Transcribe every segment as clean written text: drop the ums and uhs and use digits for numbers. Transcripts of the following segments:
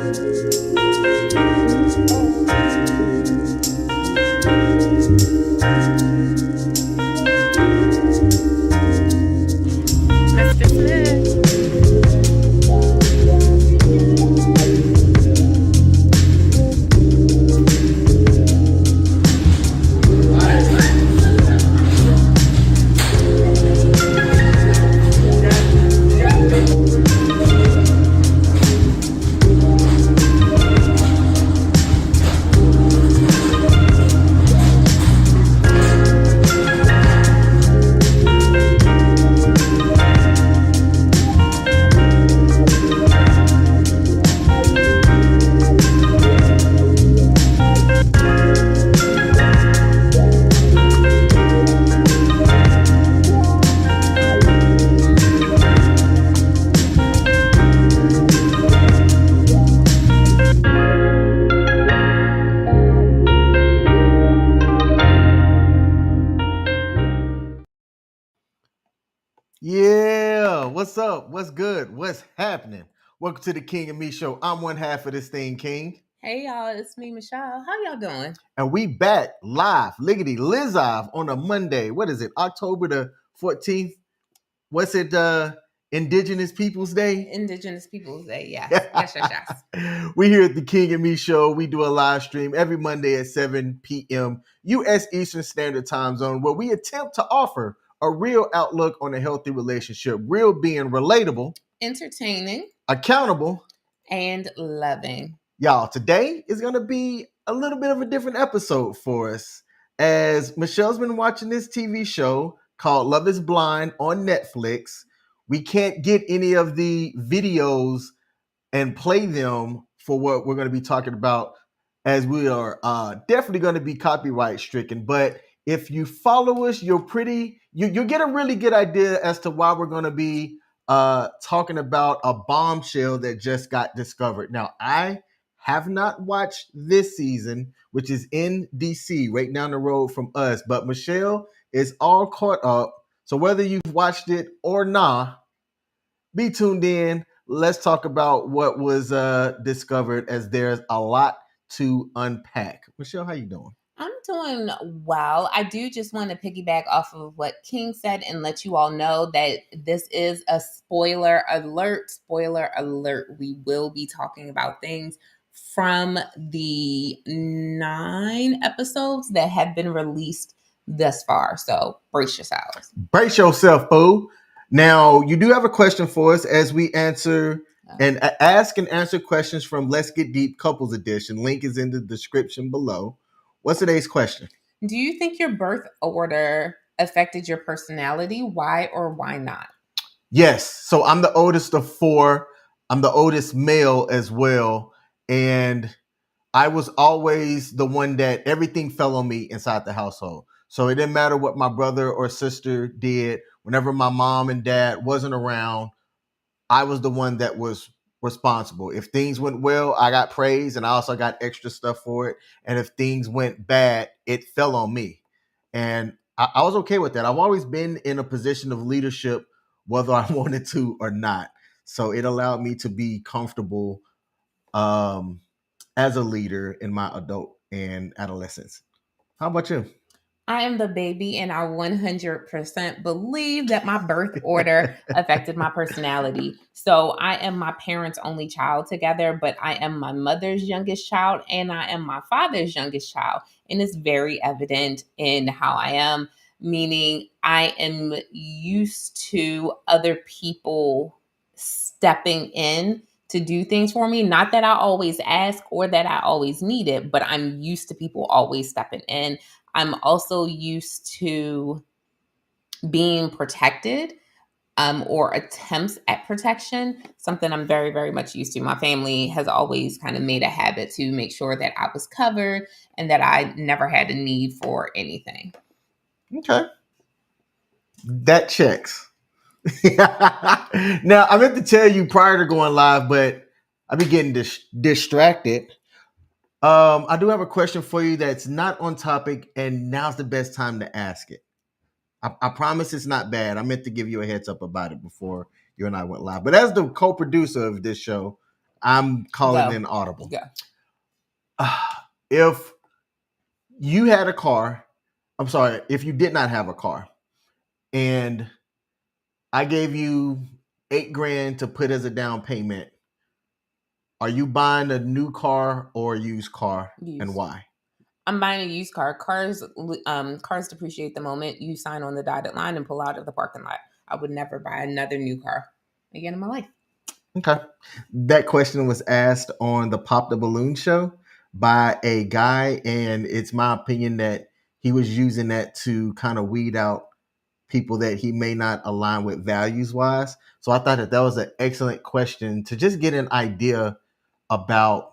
Mr. Smith. Yeah, what's up? What's good? What's happening? Welcome to the King and Me show. I'm one half of this thing, King. Hey y'all, it's me, Michelle. How y'all doing? And we back live, liggity live on a Monday. What is it? October the 14th. What's it? Indigenous Peoples Day? Indigenous Peoples Day, yes. Yes. We here at the King and Me show. We do a live stream every Monday at 7 p.m. U.S. Eastern Standard Time Zone, where we attempt to offer a real outlook on a healthy relationship. Real being relatable, Entertaining, accountable, and loving. Y'all, today is going to be a little bit of a different episode for us, as Michelle's been watching this TV show called Love is Blind on Netflix. We can't get any of the videos and play them for what we're going to be talking about, as we are definitely going to be copyright stricken. But if you follow us, you'll get a really good idea as to why we're going to be talking about a bombshell that just got discovered. Now, I have not watched this season, which is in DC, right down the road from us, but Michelle is all caught up. So whether you've watched it or not, be tuned in. Let's talk about what was discovered, as there's a lot to unpack. Michelle, how you doing? I'm doing well. I do just want to piggyback off of what King said and let you all know that this is a spoiler alert. Spoiler alert. We will be talking about things from the 9 episodes that have been released thus far. So brace yourselves. Brace yourself, boo. Now, you do have a question for us as we answer and ask and answer questions from Let's Get Deep Couples Edition. Link is in the description below. What's today's question? Do you think your birth order affected your personality? Why or why not? Yes. So I'm the oldest of 4. I'm the oldest male as well. And I was always the one that everything fell on me inside the household. So it didn't matter what my brother or sister did. Whenever my mom and dad wasn't around, I was the one that was responsible. If things went well, I got praise, and I also got extra stuff for it. And if things went bad, it fell on me. And I was okay with that. I've always been in a position of leadership, whether I wanted to or not. So it allowed me to be comfortable as a leader in my adult and adolescence. How about you? I am the baby, and I 100% believe that my birth order affected my personality. So I am my parents' only child together, but I am my mother's youngest child, and I am my father's youngest child. And it's very evident in how I am, meaning I am used to other people stepping in to do things for me. Not that I always ask or that I always need it, but I'm used to people always stepping in. I'm also used to being protected or attempts at protection, something I'm very, very much used to. My family has always kind of made a habit to make sure that I was covered and that I never had a need for anything. Okay. That checks. Now, I meant to tell you prior to going live, but I've been getting distracted. I do have a question for you that's not on topic, and now's the best time to ask it. I promise it's not bad. I meant to give you a heads up about it before you and I went live. But as the co-producer of this show, I'm calling Go. in audible. Go. If you had a car, I'm sorry, if you did not have a car, and I gave you $8,000 to put as a down payment, are you buying a new car or a used car, and Used. why? I'm buying a used car. Cars depreciate the moment you sign on the dotted line and pull out of the parking lot. I would never buy another new car again in my life. Okay. That question was asked on the Pop the Balloon show by a guy, and it's my opinion that he was using that to kind of weed out people that he may not align with values wise. So I thought that that was an excellent question to just get an idea about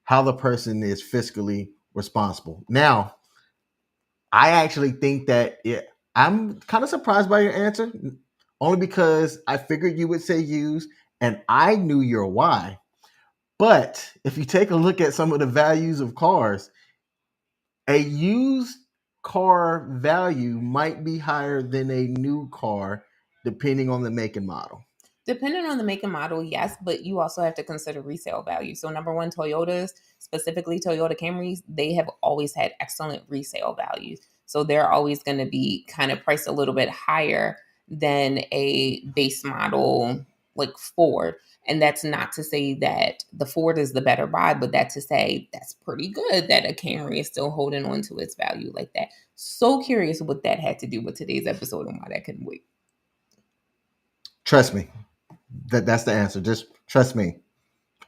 how the person is fiscally responsible. Now, I actually think that I'm kind of surprised by your answer, only because I figured you would say use, and I knew your why. But if you take a look at some of the values of cars, a used car value might be higher than a new car, depending on the make and model. Depending on the make and model, yes, but you also have to consider resale value. So, number one, Toyotas, specifically Toyota Camrys, they have always had excellent resale values. So, they're always going to be kind of priced a little bit higher than a base model like Ford. And that's not to say that the Ford is the better buy, but that's to say that's pretty good that a Camry is still holding on to its value like that. So curious what that had to do with today's episode and why that couldn't wait. Trust me, that's the answer. Just trust me.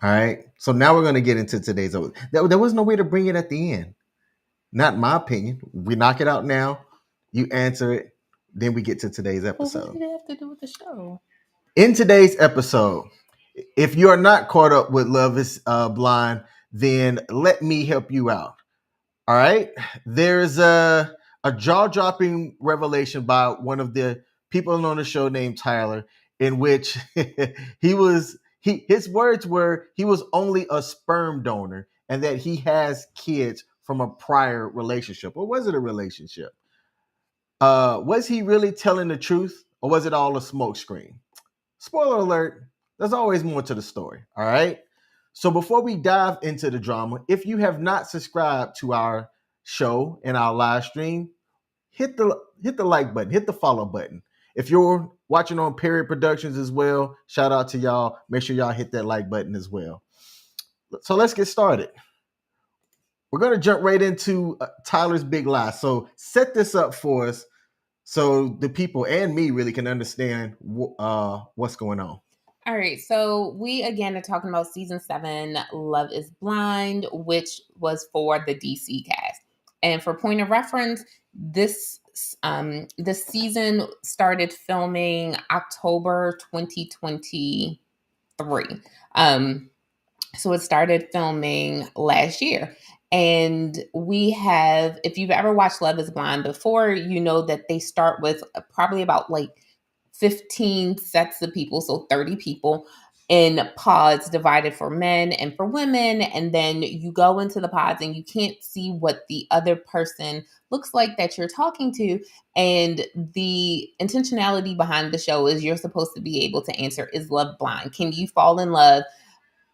All right. So now we're going to get into today's. There was no way to bring it at the end. Not in my opinion. We knock it out now. You answer it. Then we get to today's But what episode. did it have to do with the show? In today's episode, if you are not caught up with Love is Blind, then let me help you out. All right. There's a jaw dropping revelation by one of the people on the show named Tyler, in which his words were he was only a sperm donor and that he has kids from a prior relationship. Or was it a relationship? Was he really telling the truth, or was it all a smokescreen? Spoiler alert, there's always more to the story. All right. So before we dive into the drama, if you have not subscribed to our show and our live stream, hit the like button, hit the follow button. If you're watching on Period Productions as well, shout out to y'all. Make sure y'all hit that like button as well. So let's get started. We're going to jump right into Tyler's big lie. So set this up for us so the people and me really can understand what's going on. All right, so we again are talking about season 7, Love is Blind, which was for the DC cast. And for point of reference, this season started filming October 2023. So it started filming last year. And we have, if you've ever watched Love is Blind before, you know that they start with probably about like 15 sets of people, so 30 people in pods divided for men and for women. And then you go into the pods and you can't see what the other person looks like that you're talking to. And the intentionality behind the show is you're supposed to be able to answer, is love blind? Can you fall in love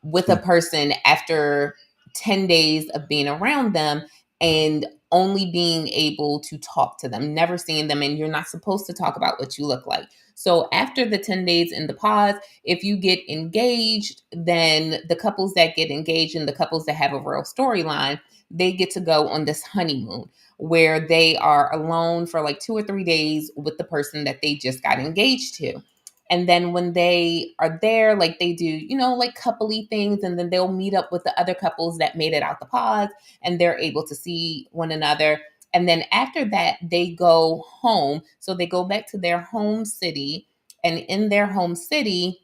with a person after 10 days of being around them and only being able to talk to them, never seeing them, and you're not supposed to talk about what you look like. So after the 10 days in the pause, if you get engaged, then the couples that get engaged and the couples that have a real storyline, they get to go on this honeymoon where they are alone for like 2 or 3 days with the person that they just got engaged to. And then when they are there, like they do, like coupley things, and then they'll meet up with the other couples that made it out the pods and they're able to see one another. And then after that, they go home. So they go back to their home city. And in their home city,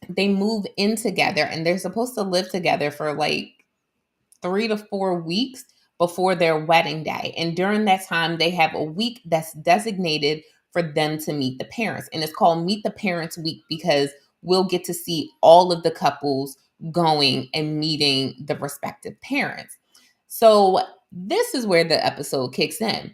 they move in together and they're supposed to live together for like 3 to 4 weeks before their wedding day. And during that time, they have a week that's designated for them to meet the parents. And it's called Meet the Parents Week because we'll get to see all of the couples going and meeting the respective parents. So this is where the episode kicks in.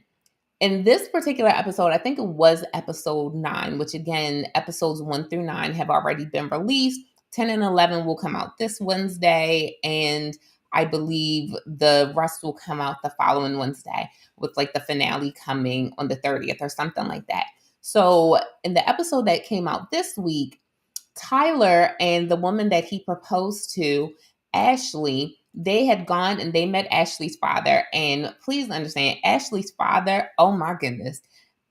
In this particular episode, I think it was episode 9, which again, episodes 1 through 9 have already been released. 10 and 11 will come out this Wednesday, and I believe the rest will come out the following Wednesday, with like the finale coming on the 30th or something like that. So in the episode that came out this week, Tyler and the woman that he proposed to, Ashley, they had gone and they met Ashley's father. And please understand, Ashley's father, oh my goodness.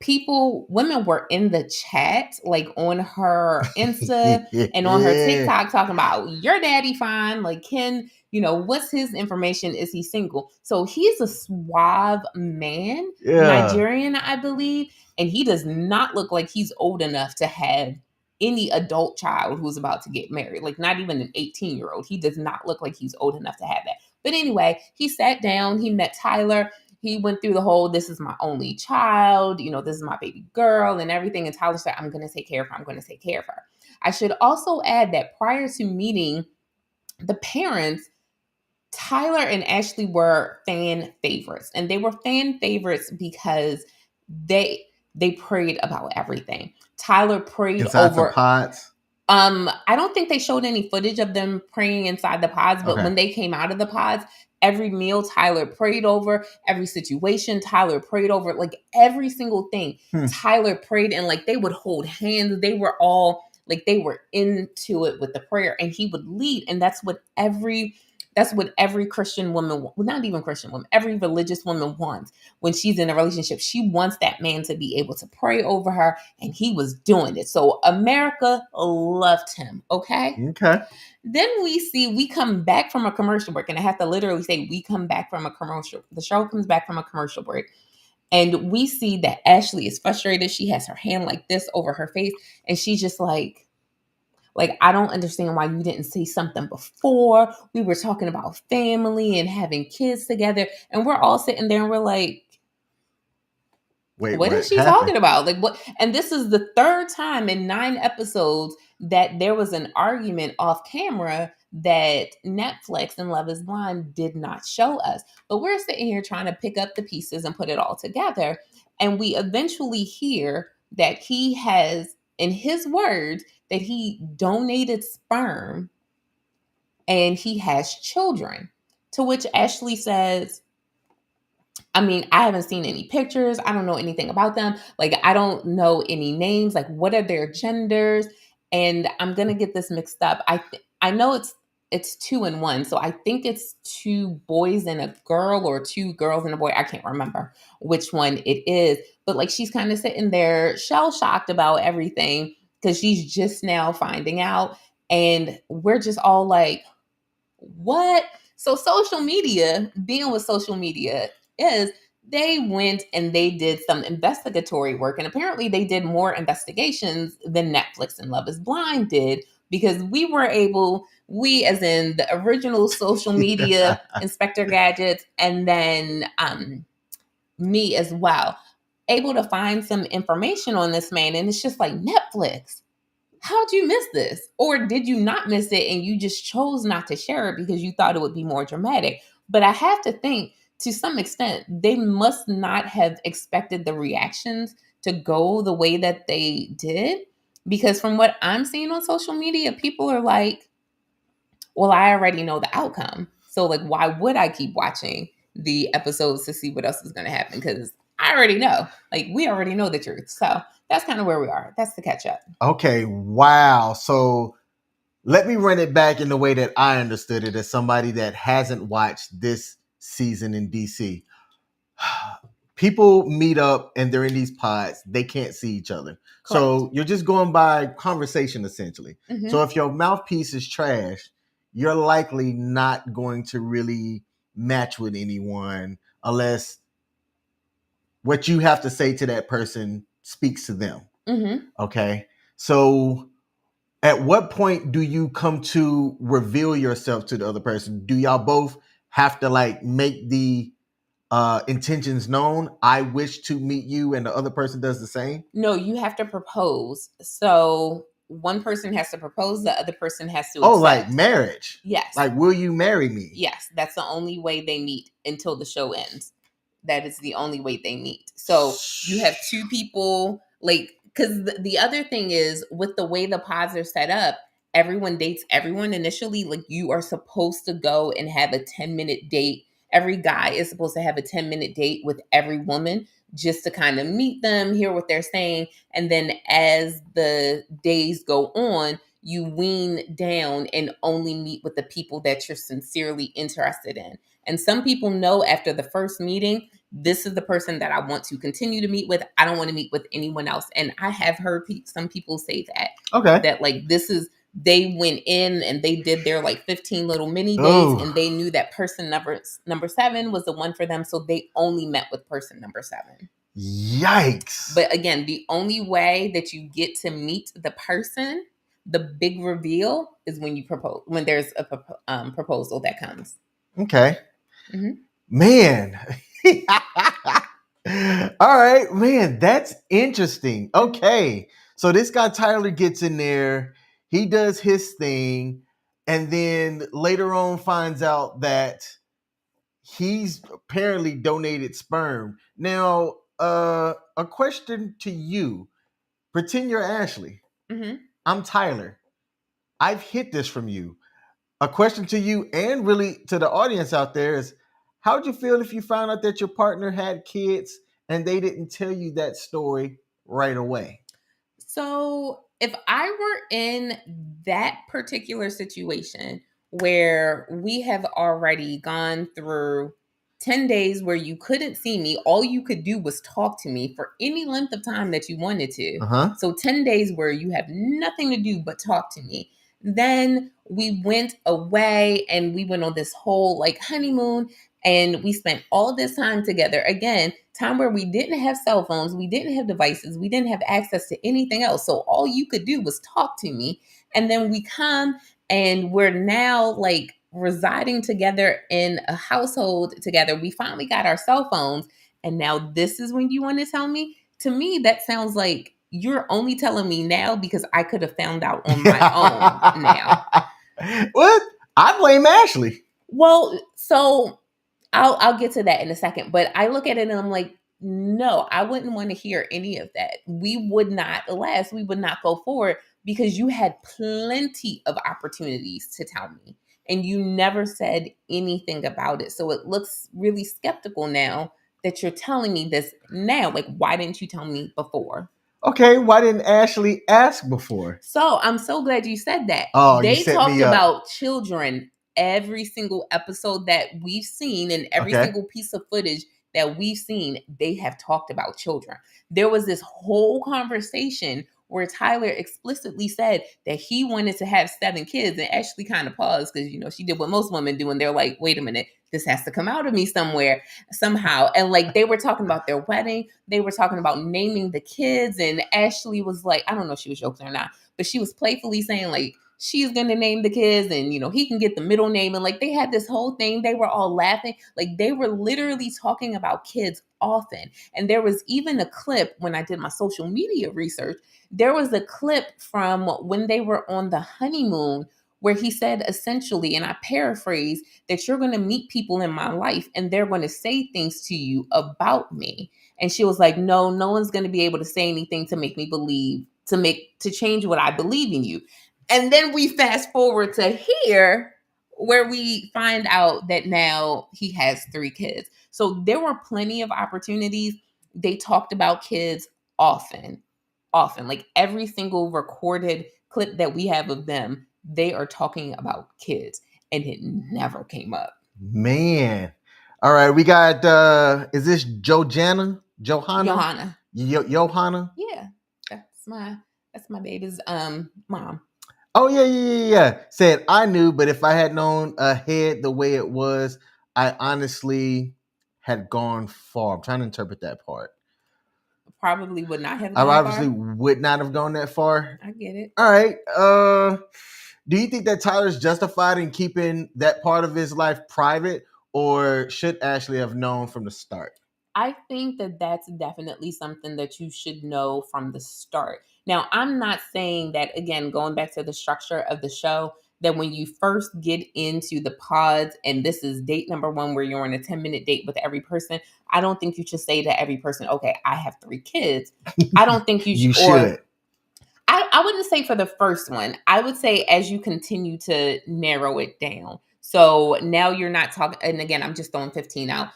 Women were in the chat, like on her Insta and on her TikTok, talking about your daddy fine. Like, what's his information? Is he single? So he's a suave man, Nigerian, I believe. And he does not look like he's old enough to have any adult child who's about to get married, like not even an 18-year-old. He does not look like he's old enough to have that. But anyway, he sat down, he met Tyler. He went through the whole, this is my only child, this is my baby girl and everything. And Tyler said, I'm going to take care of her. I'm going to take care of her. I should also add that prior to meeting the parents, Tyler and Ashley were fan favorites. And they were fan favorites because they prayed about everything. Tyler prayed inside over some pods. I don't think they showed any footage of them praying inside the pods, but when they came out of the pods, every meal Tyler prayed over, every situation Tyler prayed over, like every single thing Tyler prayed, and like they would hold hands. They were all like, they were into it with the prayer, and he would lead. And that's what every Christian woman, well, not even Christian woman, every religious woman wants when she's in a relationship. She wants that man to be able to pray over her, and he was doing it. So America loved him. Okay. Then we come back from a commercial break, and I have to literally say, we come back from a commercial. The show comes back from a commercial break, and we see that Ashley is frustrated. She has her hand like this over her face, and she's just like, I don't understand why you didn't say something before. We were talking about family and having kids together. And we're all sitting there and we're like, wait, what is she talking about? Like, what? And this is the third time in 9 episodes that there was an argument off camera that Netflix and Love is Blind did not show us. But we're sitting here trying to pick up the pieces and put it all together. And we eventually hear that he has, in his words, that he donated sperm and he has children. To which Ashley says, I mean, I haven't seen any pictures. I don't know anything about them. Like, I don't know any names. Like, what are their genders? And I'm going to get this mixed up. I know it's 2 and 1. So I think it's 2 boys and a girl, or 2 girls and a boy. I can't remember which one it is. But like, she's kind of sitting there shell shocked about everything, because she's just now finding out. And we're just all like, what? So social media, being with social media, is they went and they did some investigatory work. And apparently they did more investigations than Netflix and Love is Blind did, because we as in the original social media Inspector Gadgets, and then me as well, able to find some information on this man. And it's just like, Netflix, how'd you miss this? Or did you not miss it and you just chose not to share it because you thought it would be more dramatic? But I have to think, to some extent, they must not have expected the reactions to go the way that they did. Because from what I'm seeing on social media, people are like, well, I already know the outcome. So like, why would I keep watching the episodes to see what else is going to happen? Because I already know. Like, we already know the truth. So that's kind of where we are. That's the catch up. Okay, wow. So let me run it back in the way that I understood it, as somebody that hasn't watched this season in DC. People meet up and they're in these pods. They can't see each other. Correct. So you're just going by conversation, essentially. Mm-hmm. So if your mouthpiece is trash, you're likely not going to really match with anyone unless what you have to say to that person speaks to them. Mm-hmm. Okay. So at what point do you come to reveal yourself to the other person? Do y'all both have to like make the intentions known? I wish to meet you, and the other person does the same? No, you have to propose. So one person has to propose, the other person has to accept. Oh, like marriage? Yes. Like, will you marry me? Yes, that's the only way they meet until the show ends. That is the only way they meet. So you have 2 people, like, because the other thing is, with the way the pods are set up, everyone dates everyone initially. Like, you are supposed to go and have a 10-minute date. Every guy is supposed to have a 10-minute date with every woman just to kind of meet them, hear what they're saying. And then as the days go on, you wean down and only meet with the people that you're sincerely interested in. And some people know after the first meeting, this is the person that I want to continue to meet with. I don't want to meet with anyone else. And I have heard some people say that. Okay. That like this is, they went in and they did their like 15 little mini dates, Oh. and they knew that person number 7 was the one for them. So they only met with person number 7. Yikes. But again, the only way that you get to meet the person, the big reveal, is when you propose, when there's a proposal that comes. Okay. Mm-hmm. Man. All right, man, that's interesting. Okay. So this guy Tyler gets in there, he does his thing, and then later on finds out that he's apparently donated sperm. Now, a question to you. Pretend you're Ashley. Mm-hmm. I'm Tyler. I've hid this from you. A question to you and really to the audience out there is, how'd you feel if you found out that your partner had kids and they didn't tell you that story right away? So if I were in that particular situation where we have already gone through 10 days where you couldn't see me, all you could do was talk to me for any length of time that you wanted to. Uh-huh. So 10 days where you have nothing to do but talk to me. Then we went away and we went on this whole like honeymoon, and we spent all this time together. Again, time where we didn't have cell phones, we didn't have devices, we didn't have access to anything else. So all you could do was talk to me. And then we come and we're now like residing together in a household together. We finally got our cell phones. And now this is when you want to tell me? To me, that sounds like you're only telling me now because I could have found out on my own now. What? I blame Ashley. Well, so I'll get to that in a second, but I look at it and I'm like, no, I wouldn't want to hear any of that. We would not last. We would not go forward because you had plenty of opportunities to tell me and you never said anything about it. So it looks really skeptical now that you're telling me this now. Like, why didn't you tell me before? Okay, why didn't Ashley ask before? So I'm so glad you said that. Oh, They you set talked me up. about children every single episode that we've seen, and every single piece of footage that we've seen, they have talked about children. There was this whole conversation where Tyler explicitly said that he wanted to have 7 kids, and Ashley kind of paused because, you know, she did what most women do, and they're like, wait a minute, this has to come out of me somewhere, somehow. And like, they were talking about their wedding, they were talking about naming the kids, and Ashley was like, I don't know if she was joking or not, but she was playfully saying like, she's going to name the kids and, you know, he can get the middle name. And like, they had this whole thing. They were all laughing. Like, they were literally talking about kids often. And there was even a clip when I did my social media research. There was a clip from when they were on the honeymoon where he said essentially, and I paraphrase, that you're going to meet people in my life and they're going to say things to you about me. And she was like, no one's going to be able to say anything to make me believe, to change what I believe in you. And then we fast forward to here where we find out that now he has 3 kids. So there were plenty of opportunities. They talked about kids often. Like every single recorded clip that we have of them, they are talking about kids, and it never came up. Man. All right, we got is this Johanna? Johanna. Johanna? Yeah. That's my baby's mom. Oh, yeah. Said, I knew, but if I had known ahead the way it was, I honestly had gone far. I'm trying to interpret that part. Probably would not have I gone obviously far. would not have gone that far. I get it. All right. Do you think that Tyler's justified in keeping that part of his life private, or should Ashley have known from the start? I think that that's definitely something that you should know from the start. Now, I'm not saying that, again, going back to the structure of the show, that when you first get into the pods and this is date number 1 where you're on a 10-minute date with every person, I don't think you should say to every person, okay, I have 3 kids. I don't think you should. You should. I wouldn't say for the first one. I would say as you continue to narrow it down. So now you're not talking, and again, I'm just throwing 15 out.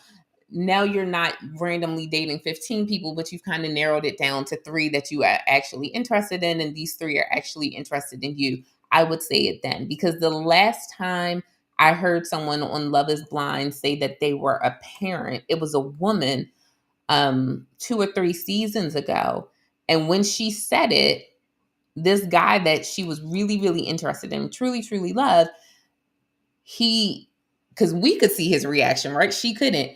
Now you're not randomly dating 15 people, but you've kind of narrowed it down to 3 that you are actually interested in, and these 3 are actually interested in you. I would say it then, because the last time I heard someone on Love is Blind say that they were a parent, it was a woman 2 or 3 seasons ago. And when she said it, this guy that she was really, really interested in, truly, truly loved, because we could see his reaction, right? She couldn't.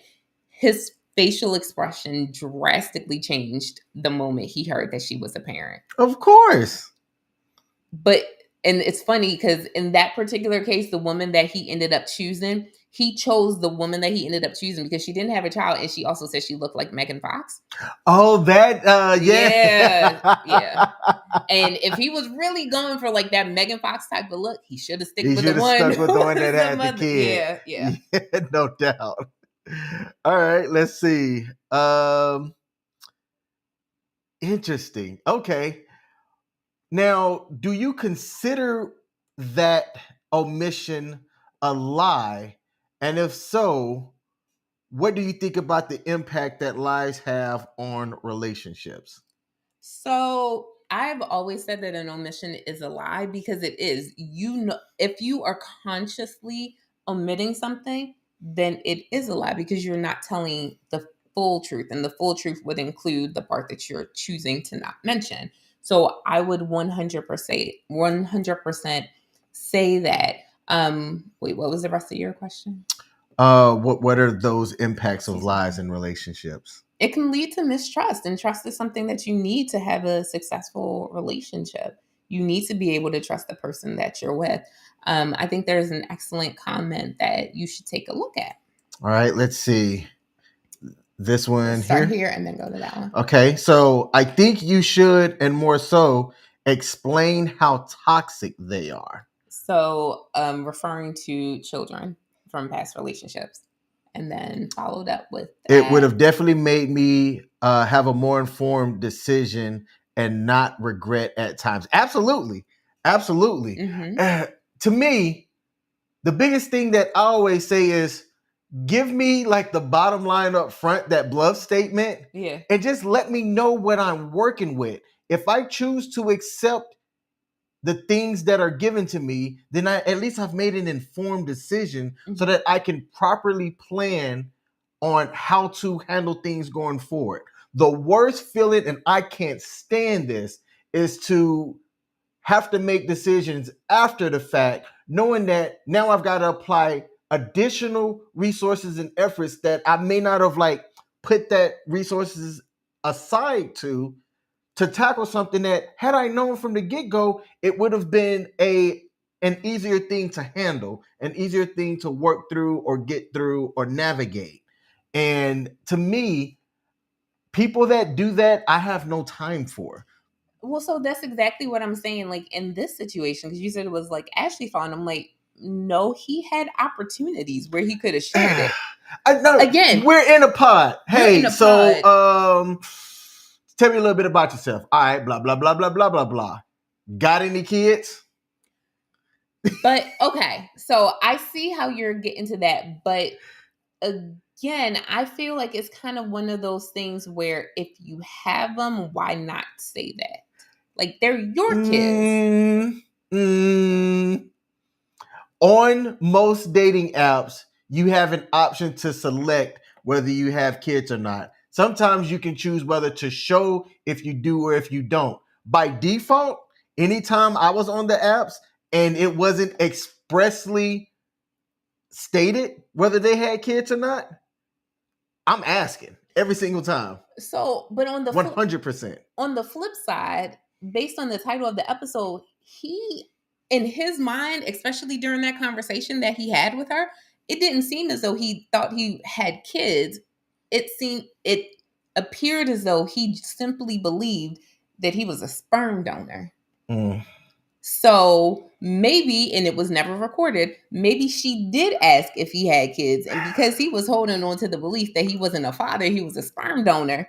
His facial expression drastically changed the moment he heard that she was a parent. Of course. But, and it's funny because in that particular case, the woman that he ended up choosing, he chose the woman that he ended up choosing because she didn't have a child, and she also said she looked like Megan Fox. Oh, that yeah. And if he was really going for like that Megan Fox type of look, he should have stuck with the one that had the kid. Yeah, no doubt. All right, let's see. Interesting. Okay. Now, do you consider that omission a lie? And if so, what do you think about the impact that lies have on relationships? So I've always said that an omission is a lie because it is. You know, if you are consciously omitting something, then it is a lie because you're not telling the full truth, and the full truth would include the part that you're choosing to not mention. So I would 100% say that. Wait, what was the rest of your question? What are those impacts of lies in relationships? It can lead to mistrust, and trust is something that you need to have a successful relationship. You need to be able to trust the person that you're with. I think there's an excellent comment that you should take a look at. All right, let's see. This one Start here and then go to that one. Okay, so I think you should, and more so, explain how toxic they are. So, referring to children from past relationships, and then followed up with it would have definitely made me have a more informed decision and not regret at times. Absolutely. Mm-hmm. To me, the biggest thing that I always say is give me like the bottom line up front, that bluff statement, and just let me know what I'm working with. If I choose to accept the things that are given to me, then at least I've made an informed decision so that I can properly plan on how to handle things going forward. The worst feeling, and I can't stand this, is to have to make decisions after the fact, knowing that now I've got to apply additional resources and efforts that I may not have put that resources aside to tackle something that, had I known from the get-go, it would have been an easier thing to handle, an easier thing to work through or get through or navigate. And to me, people that do that, I have no time for. Well, so that's exactly what I'm saying. Like in this situation, because you said it was like Ashley fault. I'm like, no, he had opportunities where he could have shared it. Again, we're in a pod. Hey, so tell me a little bit about yourself. All right, blah blah blah blah blah blah blah. Got any kids? But okay, so I see how you're getting to that, but again, I feel like it's kind of one of those things where if you have them, why not say that? Like they're your kids. On most dating apps, you have an option to select whether you have kids or not. Sometimes you can choose whether to show if you do or if you don't. By default, anytime I was on the apps and it wasn't expressly stated whether they had kids or not, I'm asking every single time. So, but on the 100%. On the flip side, based on the title of the episode, he, in his mind, especially during that conversation that he had with her, it didn't seem as though he thought he had kids. It appeared as though he simply believed that he was a sperm donor. So maybe, and it was never recorded, maybe she did ask if he had kids. And because he was holding on to the belief that he wasn't a father, he was a sperm donor,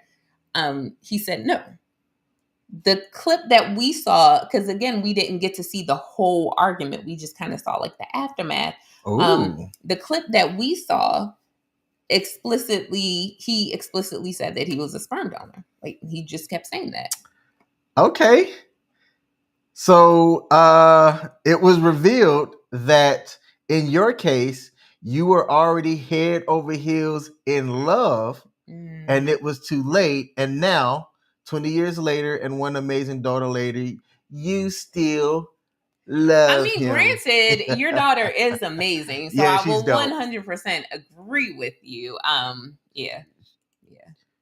he said no. The clip that we saw, because again, we didn't get to see the whole argument. We just kind of saw like the aftermath. Ooh. The clip that we saw he explicitly said that he was a sperm donor. Like he just kept saying that. Okay. So it was revealed that in your case, you were already head over heels in love, and it was too late. And now, 20 years later, and one amazing daughter later, you still love him. Granted, your daughter is amazing, so Yeah, I she's will dope. 100% agree with you. Yeah.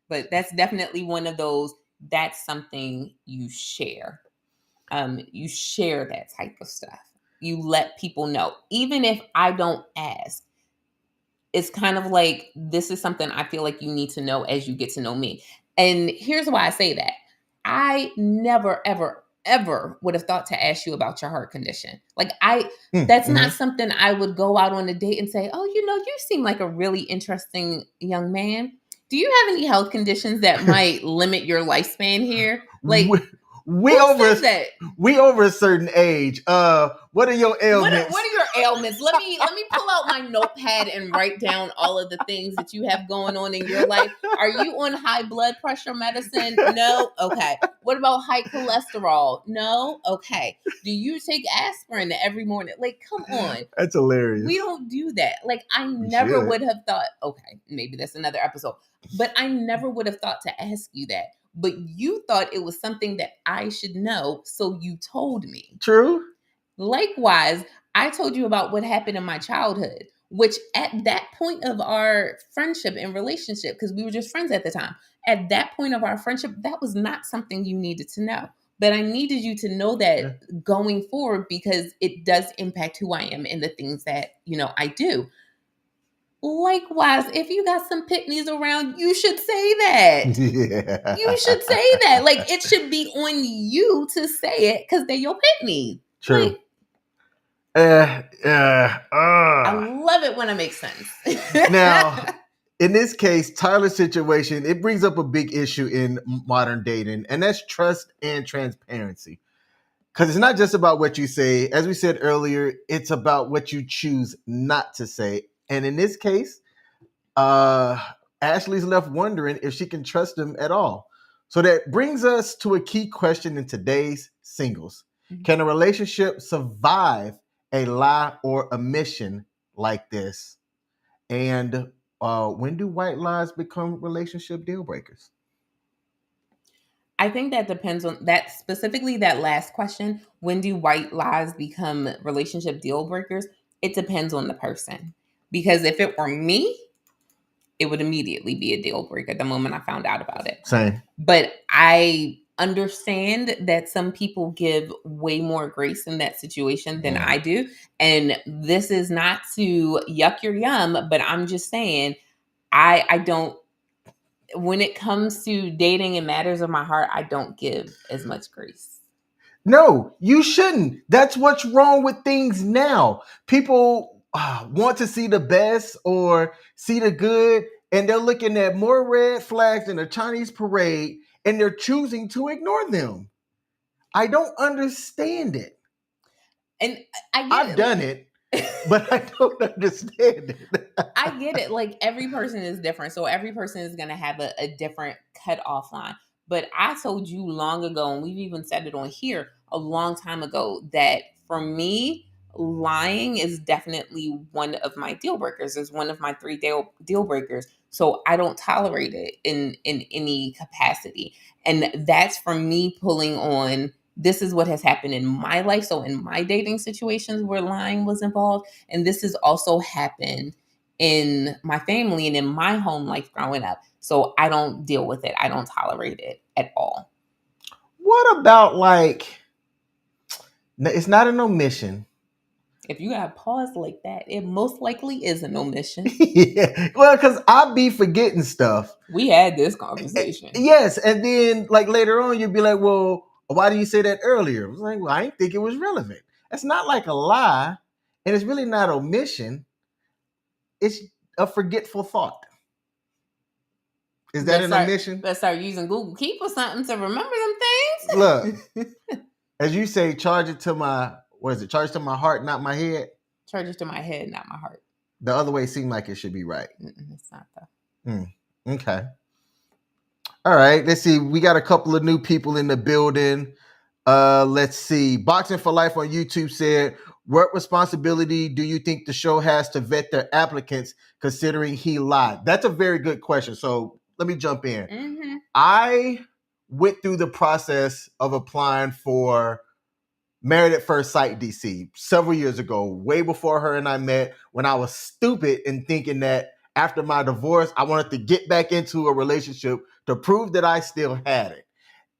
But that's definitely one of those. That's something you share. You share that type of stuff. You let people know, even if I don't ask. It's kind of like, this is something I feel like you need to know as you get to know me. And here's why I say that. I never, ever, ever would have thought to ask you about your heart condition. Like that's not something I would go out on a date and say, oh, you seem like a really interesting young man. Do you have any health conditions that might limit your lifespan here? Like, we over a certain age. What are your ailments? What are your ailments? Let me pull out my notepad and write down all of the things that you have going on in your life. Are you on high blood pressure medicine? No? Okay. What about high cholesterol? No? Okay. Do you take aspirin every morning? Like, come on. That's hilarious. We don't do that. Like, I never would have thought, okay, maybe that's another episode, but I never would have thought to ask you that. But you thought it was something that I should know, so you told me. True. Likewise, I told you about what happened in my childhood, which at that point of our friendship and relationship, because we were just friends at the time, at that point of our friendship, that was not something you needed to know. But I needed you to know that going forward, because it does impact who I am and the things that, I do. Likewise, if you got some pitneys around, you should say that. Yeah. You should say that. Like, it should be on you to say it because they're your pitneys. True. Like, I love it when it makes sense. Now, in this case, Tyler's situation, it brings up a big issue in modern dating, and that's trust and transparency. Because it's not just about what you say. As we said earlier, it's about what you choose not to say. And in this case, Ashley's left wondering if she can trust him at all. So that brings us to a key question in today's singles. Mm-hmm. Can a relationship survive a lie or omission like this? And when do white lies become relationship deal breakers? I think that depends on that, specifically that last question. When do white lies become relationship deal breakers? It depends on the person. Because if it were me, it would immediately be a deal breaker the moment I found out about it. Same. But I understand that some people give way more grace in that situation than I do. And this is not to yuck your yum, but I'm just saying, I don't, when it comes to dating and matters of my heart, I don't give as much grace. No, you shouldn't. That's what's wrong with things now. People want to see the best or see the good, and they're looking at more red flags in a Chinese parade, and they're choosing to ignore them. I don't understand it. And I've done it, but I don't understand it. I get it. Like, every person is different. So every person is going to have a different cutoff line. But I told you long ago, and we've even said it on here a long time ago, that for me, lying is definitely one of my deal breakers. It's one of my 3 deal breakers. So I don't tolerate it in any capacity. And that's for me pulling on, this is what has happened in my life. So in my dating situations where lying was involved, and this has also happened in my family and in my home life growing up. So I don't deal with it. I don't tolerate it at all. What about, like, it's not an omission. If you got a pause like that, it most likely is an omission. Yeah. Well, because I be forgetting stuff. We had this conversation. Yes. And then, like, later on, you'd be like, well, why did you say that earlier? I was like, well, I didn't think it was relevant. That's not like a lie. And it's really not omission. It's a forgetful thought. Is that an omission? Let's start using Google Keep or something to remember them things. Look, as you say, charge it to my, what is it? Charge it to my heart, not my head. Charge it to my head, not my heart. The other way seemed like it should be right. It's not though. Okay. All right. Let's see. We got a couple of new people in the building. Let's see. Boxing for Life on YouTube said, what responsibility do you think the show has to vet their applicants considering he lied? That's a very good question. So let me jump in. I went through the process of applying for Married at First Sight DC several years ago, way before her and I met, when I was stupid and thinking that after my divorce, I wanted to get back into a relationship to prove that I still had it.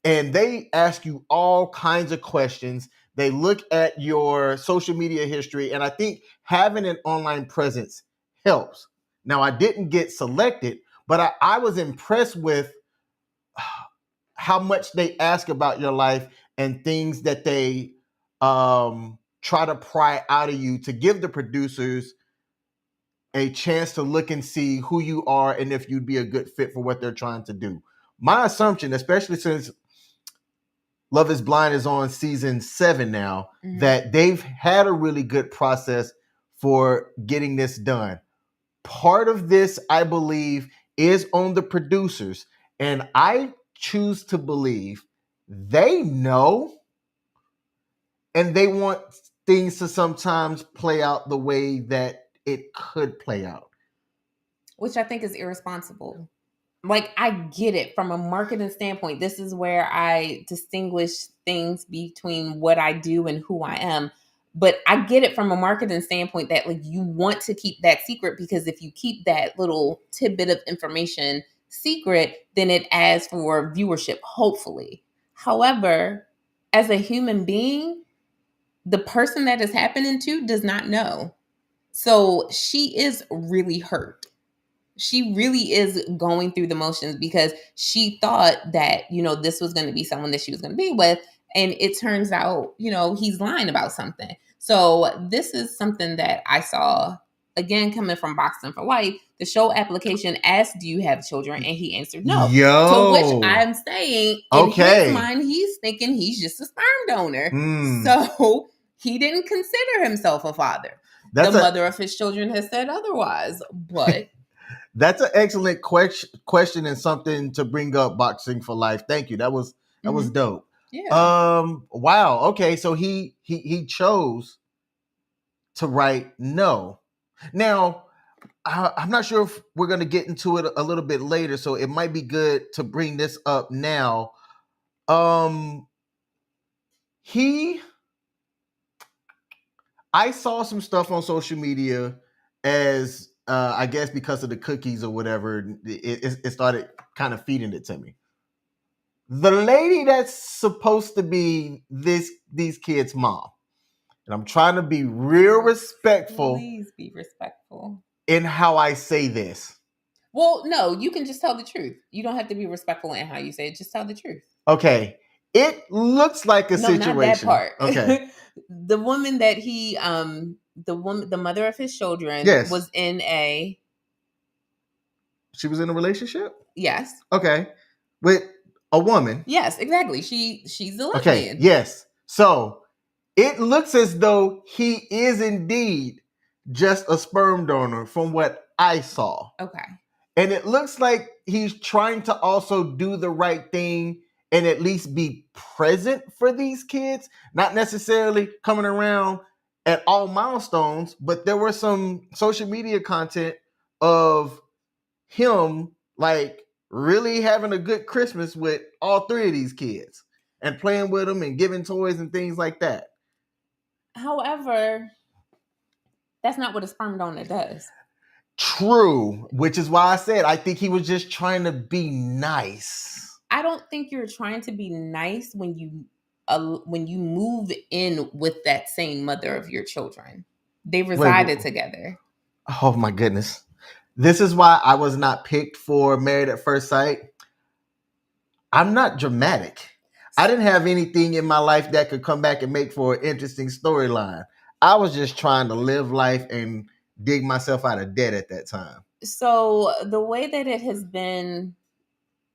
And they ask you all kinds of questions. They look at your social media history. And I think having an online presence helps. Now, I didn't get selected, but I was impressed with how much they ask about your life and things that they try to pry out of you to give the producers a chance to look and see who you are and if you'd be a good fit for what they're trying to do. My assumption, especially since Love is Blind is on season 7 now, that they've had a really good process for getting this done. Part of this, I believe, is on the producers. And I choose to believe they know and they want things to sometimes play out the way that it could play out. Which I think is irresponsible. Like, I get it from a marketing standpoint. This is where I distinguish things between what I do and who I am. But I get it from a marketing standpoint that, like, you want to keep that secret, because if you keep that little tidbit of information secret, then it adds for viewership, hopefully. However, as a human being, the person that is happening to does not know. So she is really hurt. She really is going through the motions because she thought that, this was going to be someone that she was going to be with. And it turns out, he's lying about something. So this is something that I saw, again, coming from Boxing for Life. The show application asked, do you have children? And he answered no. To which I'm saying, in his mind, he's thinking he's just a sperm donor. So he didn't consider himself a father. The mother of his children has said otherwise, but... That's an excellent question and something to bring up, Boxing for Life. Thank you. That was dope. Yeah. Wow. Okay. So he chose to write no. Now, I'm not sure if we're going to get into it a little bit later, so it might be good to bring this up now. I saw some stuff on social media as I guess because of the cookies or whatever, it started kind of feeding it to me. The lady that's supposed to be these kids' mom, and I'm trying to be real respectful. Please be respectful in how I say this. Well, no, you can just tell the truth. You don't have to be respectful in how you say it. Just tell the truth. Okay. It looks like a situation. Not that part. Okay. The woman that he, the mother of his children, was in a. She was in a relationship? Yes. Okay. With a woman? Yes, exactly. She's a lesbian. Okay. Yes. So it looks as though he is indeed just a sperm donor from what I saw. Okay. And it looks like he's trying to also do the right thing and at least be present for these kids, not necessarily coming around at all milestones, but there were some social media content of him like really having a good Christmas with all 3 of these kids and playing with them and giving toys and things like that. However, that's not what a sperm donor does. True, which is why I said I think he was just trying to be nice. I don't think you're trying to be nice when you move in with that same mother of your children. They resided together. Oh my goodness. This is why I was not picked for Married at First Sight. I'm not dramatic. I didn't have anything in my life that could come back and make for an interesting storyline. I was just trying to live life and dig myself out of debt at that time. So the way that it has been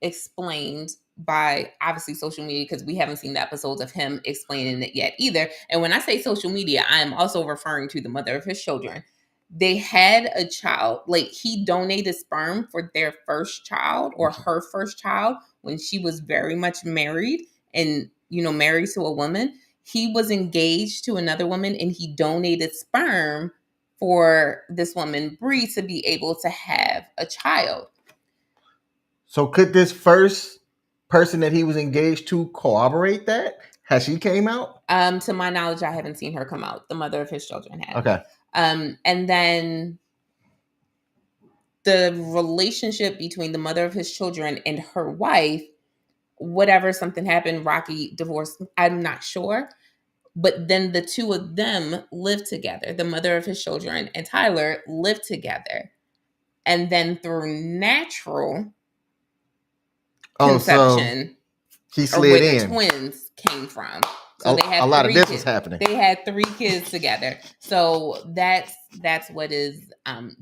explained by obviously social media, because we haven't seen the episodes of him explaining it yet either. And when I say social media, I am also referring to the mother of his children. They had a child, like he donated sperm for their first child or her first child when she was very much married and, married to a woman. He was engaged to another woman and he donated sperm for this woman, Bree, to be able to have a child. So could this first person that he was engaged to corroborate that? Has she came out? To my knowledge, I haven't seen her come out. The mother of his children had. Okay. And then the relationship between the mother of his children and her wife, whatever, something happened, rocky divorce, I'm not sure. But then the two of them lived together. The mother of his children and Tyler lived together. And then through natural conception, he slid in. The twins came from. So they had a lot of this was happening. They had 3 kids together. So that's what is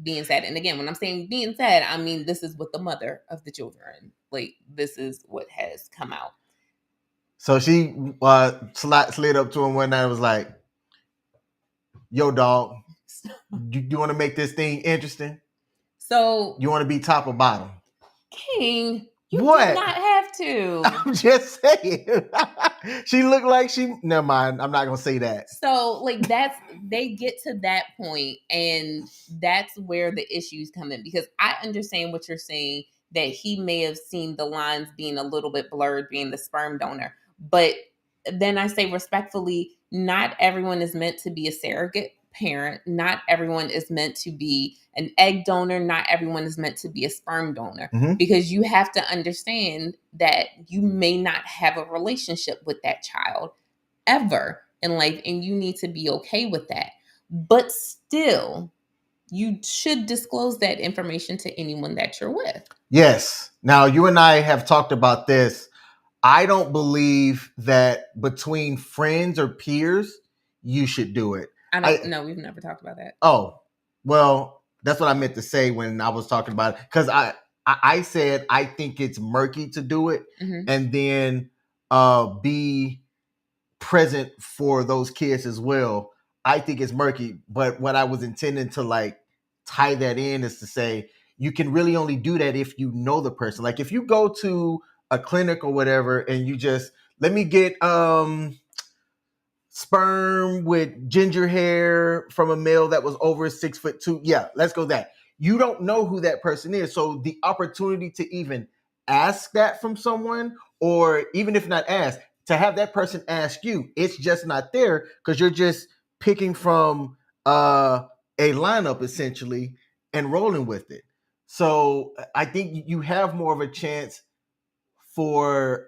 being said. And again, when I'm saying being said, I mean this is what the mother of the children, like this is what has come out. So she slid up to him one night and was like, "Yo, dog, you want to make this thing interesting? So you want to be top or bottom?" King, you did not have to. I'm just saying. She looked like she. Never mind. I'm not gonna say that. So, like, they get to that point, and that's where the issues come in. Because I understand what you're saying, that he may have seen the lines being a little bit blurred, being the sperm donor. But then I say respectfully, not everyone is meant to be a surrogate parent. Not everyone is meant to be an egg donor. Not everyone is meant to be a sperm donor. Mm-hmm. Because you have to understand that you may not have a relationship with that child ever in life, and you need to be okay with that. But still, you should disclose that information to anyone that you're with. Yes. Now, you and I have talked about this. I don't believe that between friends or peers, you should do it. I don't know. We've never talked about that. Oh, well, that's what I meant to say when I was talking about it. Because I said I think it's murky to do it, and then be present for those kids as well. I think it's murky. But what I was intending to like tie that in is to say you can really only do that if you know the person. Like if you go to a clinic or whatever and you just let me get sperm with ginger hair from a male that was over 6'2". Yeah, let's go that. You don't know who that person is. So the opportunity to even ask that from someone, or even if not ask, to have that person ask you, it's just not there because you're just picking from a lineup essentially and rolling with it. So I think you have more of a chance for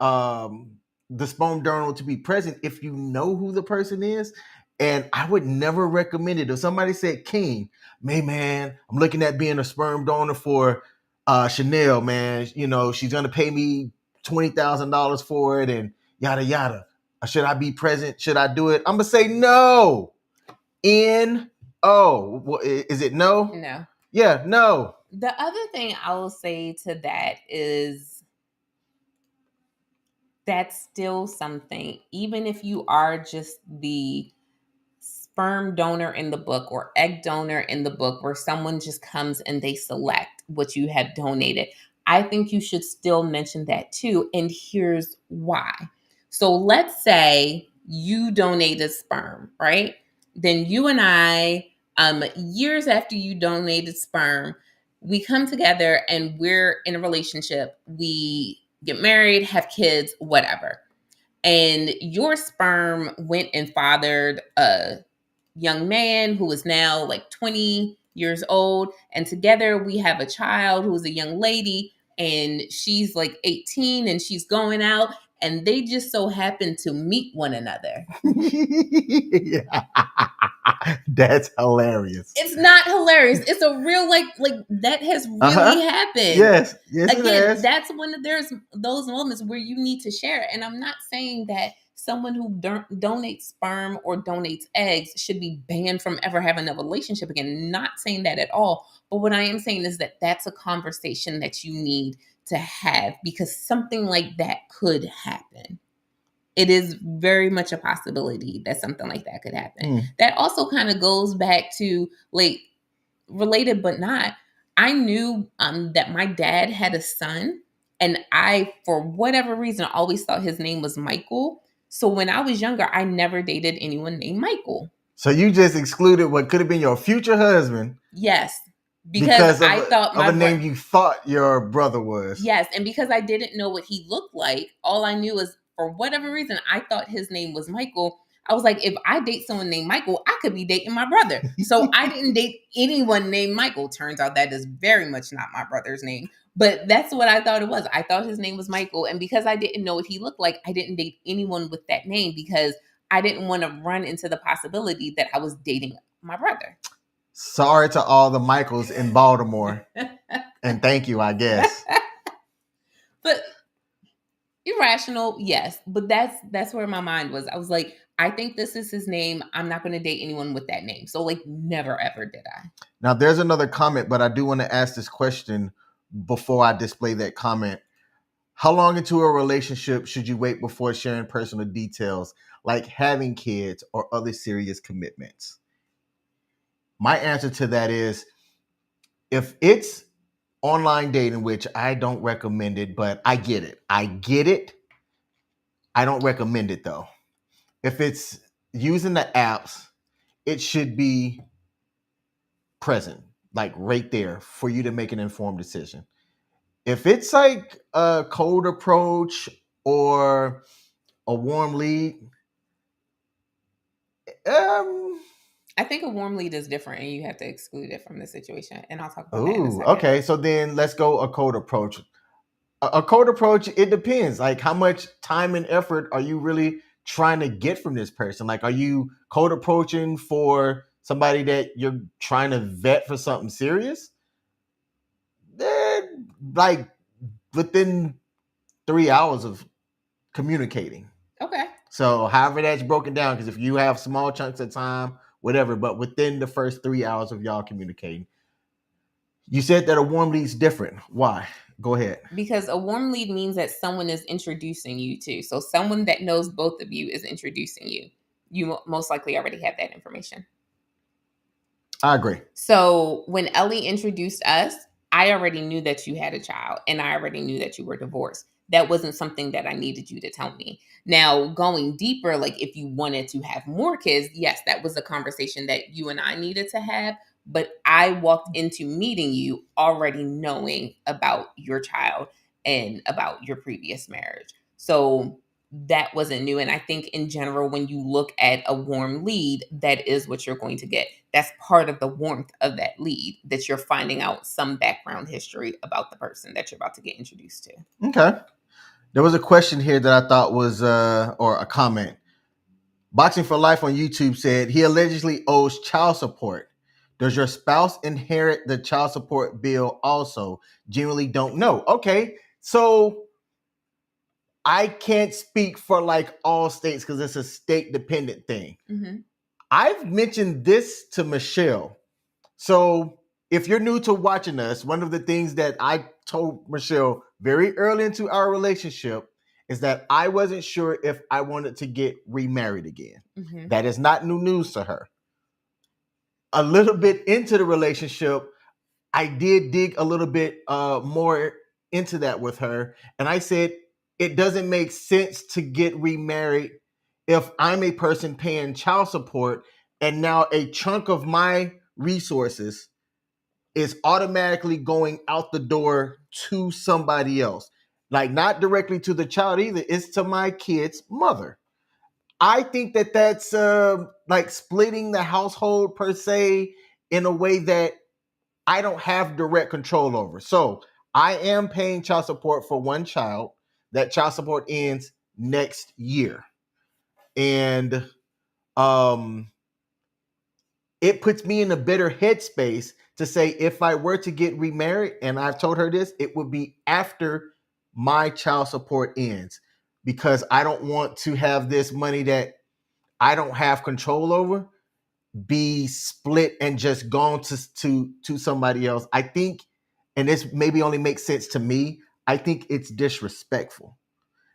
the sperm donor to be present if you know who the person is. And I would never recommend it. If somebody said, "King, man, I'm looking at being a sperm donor for Chanel, man. You know, she's gonna pay me $20,000 for it, and yada yada. Should I be present? Should I do it?" I'm gonna say no. N-O. Is it no? No. Yeah, no. The other thing I will say to that is that's still something, even if you are just the sperm donor in the book or egg donor in the book, where someone just comes and they select what you have donated, I think you should still mention that too. And here's why. So let's say you donated sperm, right? Then you and I, years after you donated sperm, we come together and we're in a relationship. We get married, have kids, whatever. And your sperm went and fathered a young man who is now like 20 years old. And together we have a child who is a young lady, and she's like 18 and she's going out, and they just so happen to meet one another. That's hilarious. It's not hilarious. It's a real like that has really happened. Yes, again, that's when there's those moments where you need to share it. And I'm not saying that someone who donates sperm or donates eggs should be banned from ever having a relationship again. Not saying that at all. But what I am saying is that that's a conversation that you need to have, because something like that could happen. It is very much a possibility that something like that could happen. That also kind of goes back to, like, related but not. I knew that my dad had a son, and I, for whatever reason, always thought his name was Michael. So when I was younger, I never dated anyone named Michael. So you just excluded what could have been your future husband. Yes. Because I thought of a name you thought your brother was. Yes, and because I didn't know what he looked like, all I knew is, for whatever reason, I thought his name was Michael. I was like, if I date someone named Michael, I could be dating my brother. So I didn't date anyone named Michael. Turns out that is very much not my brother's name. But that's what I thought it was. I thought his name was Michael. And because I didn't know what he looked like, I didn't date anyone with that name, because I didn't want to run into the possibility that I was dating my brother. Sorry to all the Michaels in Baltimore. And thank you, I guess. But irrational, yes. But that's where my mind was. I was like, I think this is his name. I'm not going to date anyone with that name. So, like, never ever did I. Now, there's another comment, but I do want to ask this question before I display that comment. How long into a relationship should you wait before sharing personal details, like having kids or other serious commitments? My answer to that is, if it's online dating, which I don't recommend it, but I get it. I don't recommend it, though. If it's using the apps, it should be present, like right there, for you to make an informed decision. If it's like a cold approach or a warm lead, I think a warm lead is different, and you have to exclude it from the situation. And I'll talk about that in a second. Okay, so then let's go a cold approach. A cold approach, it depends. Like, how much time and effort are you really trying to get from this person? Like, are you cold approaching for somebody that you're trying to vet for something serious? Then, like, within 3 hours of communicating. Okay. So however that's broken down, because if you have small chunks of time, whatever, but within the first 3 hours of y'all communicating. You said that a warm lead is different. Why? Go ahead. Because a warm lead means that someone is introducing you to. So someone that knows both of you is introducing you. You most likely already have that information. I agree. So when Ellie introduced us, I already knew that you had a child, and I already knew that you were divorced. That wasn't something that I needed you to tell me. Now, going deeper, like if you wanted to have more kids, yes, that was a conversation that you and I needed to have. But I walked into meeting you already knowing about your child and about your previous marriage. So that wasn't new. And I think in general, when you look at a warm lead, that is what you're going to get. That's part of the warmth of that lead, that you're finding out some background history about the person that you're about to get introduced to. Okay. There was a question here that I thought was, or a comment. Boxing for Life on YouTube said, he allegedly owes child support. Does your spouse inherit the child support bill also? Generally don't know. Okay. So I can't speak for like all states because it's a state dependent thing. Mm-hmm. I've mentioned this to Michelle. So if you're new to watching us, one of the things that I told Michelle very early into our relationship is that I wasn't sure if I wanted to get remarried again. Mm-hmm. That is not new news to her. A little bit into the relationship, I did dig a little bit more into that with her. And I said, it doesn't make sense to get remarried if I'm a person paying child support and now a chunk of my resources is automatically going out the door to somebody else. Like, not directly to the child either. It's to my kid's mother. I think that that's like splitting the household per se in a way that I don't have direct control over. So I am paying child support for one child. That child support ends next year. And it puts me in a better headspace to say, if I were to get remarried, and I've told her this, it would be after my child support ends, because I don't want to have this money that I don't have control over be split and just gone to somebody else. I think, and this maybe only makes sense to me, I think it's disrespectful.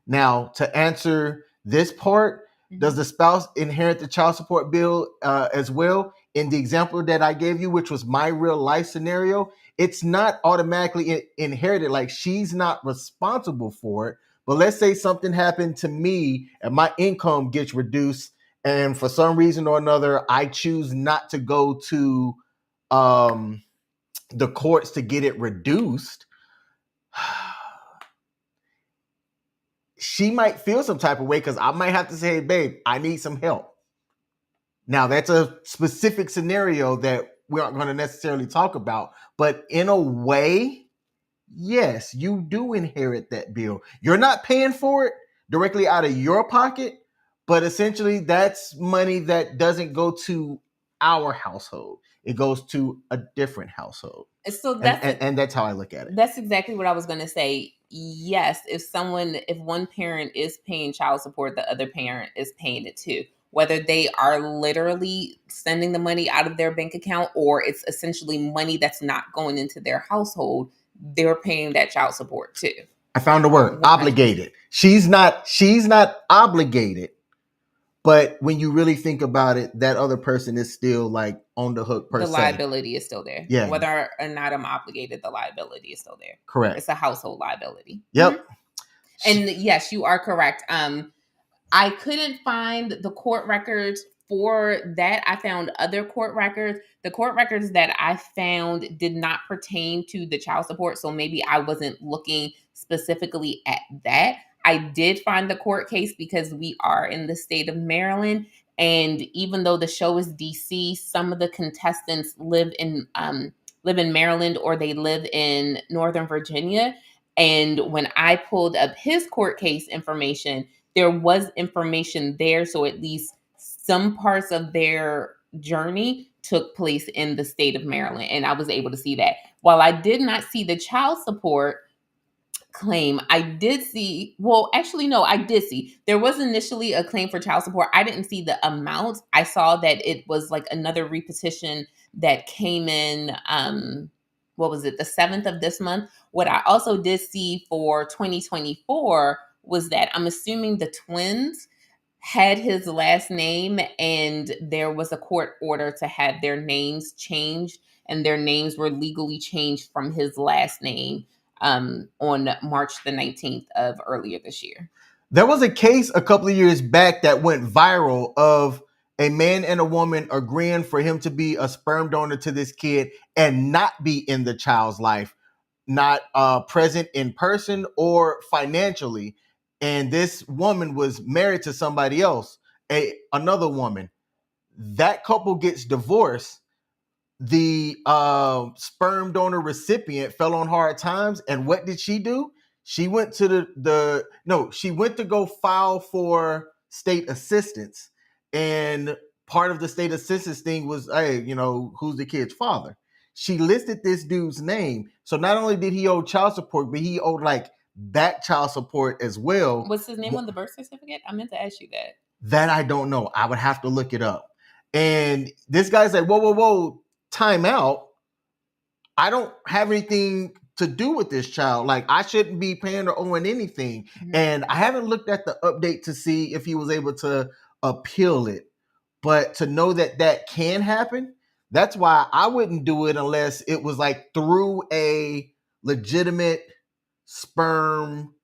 Now, to answer this part, does the spouse inherit the child support bill as well? In the example that I gave you, which was my real life scenario, it's not automatically inherited. Like, she's not responsible for it. But let's say something happened to me and my income gets reduced, and for some reason or another, I choose not to go to the courts to get it reduced. She might feel some type of way because I might have to say, hey, babe, I need some help. Now, that's a specific scenario that we aren't going to necessarily talk about. But in a way, yes, you do inherit that bill. You're not paying for it directly out of your pocket, but essentially that's money that doesn't go to our household. It goes to a different household. So And that's how I look at it. That's exactly what I was going to say. Yes, if one parent is paying child support, the other parent is paying it too. Whether they are literally sending the money out of their bank account or it's essentially money that's not going into their household, they're paying that child support too. I found the word, 100%. Obligated. She's not obligated. But when you really think about it, that other person is still like on the hook per se. The liability is still there. Yeah. Whether or not I'm obligated, the liability is still there. Correct. It's a household liability. Yep. Mm-hmm. And yes, you are correct. I couldn't find the court records for that. I found other court records. The court records that I found did not pertain to the child support, so maybe I wasn't looking specifically at that. I did find the court case because we are in the state of Maryland, and even though the show is DC, some of the contestants live in Maryland or they live in Northern Virginia. And when I pulled up his court case information, there was information there. So at least some parts of their journey took place in the state of Maryland. And I was able to see that. While I did not see the child support claim, I did see, well, actually, no, I did see. There was initially a claim for child support. I didn't see the amount. I saw that it was like another repetition that came in, what was it, the 7th of this month. What I also did see for 2024 was that I'm assuming the twins had his last name and there was a court order to have their names changed, and their names were legally changed from his last name on March the 19th of earlier this year. There was a case a couple of years back that went viral of a man and a woman agreeing for him to be a sperm donor to this kid and not be in the child's life, not present in person or financially. And this woman was married to somebody else, another woman. That couple gets divorced. The sperm donor recipient fell on hard times, and what did she do? She went to she went to go file for state assistance, and part of the state assistance thing was, hey, who's the kid's father? She listed this dude's name, so not only did he owe child support, but he owed like back child support as well. What's his name on the birth certificate? I meant to ask you that. That I don't know. I would have to look it up. And this guy's like, whoa, time out. I don't have anything to do with this child. Like, I shouldn't be paying or owing anything. Mm-hmm. And I haven't looked at the update to see if he was able to appeal it. But to know that that can happen, that's why I wouldn't do it unless it was like through a legitimate sperm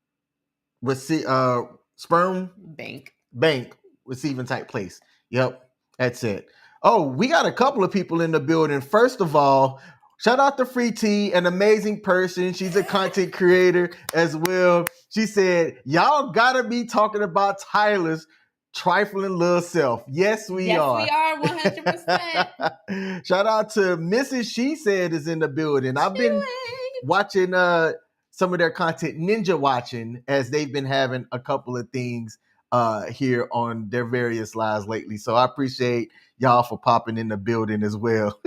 bank receiving type place. Yep, that's it. Oh, we got a couple of people in the building. First of all, shout out to Free T, an amazing person. She's a content creator as well. She said, y'all gotta be talking about Tyler's trifling little self. Yes, we are. Yes, we are, 100%. Shout out to Mrs. She Said is in the building. I've been watching some of their content, ninja watching, as they've been having a couple of things here on their various lives lately. So I appreciate y'all for popping in the building as well.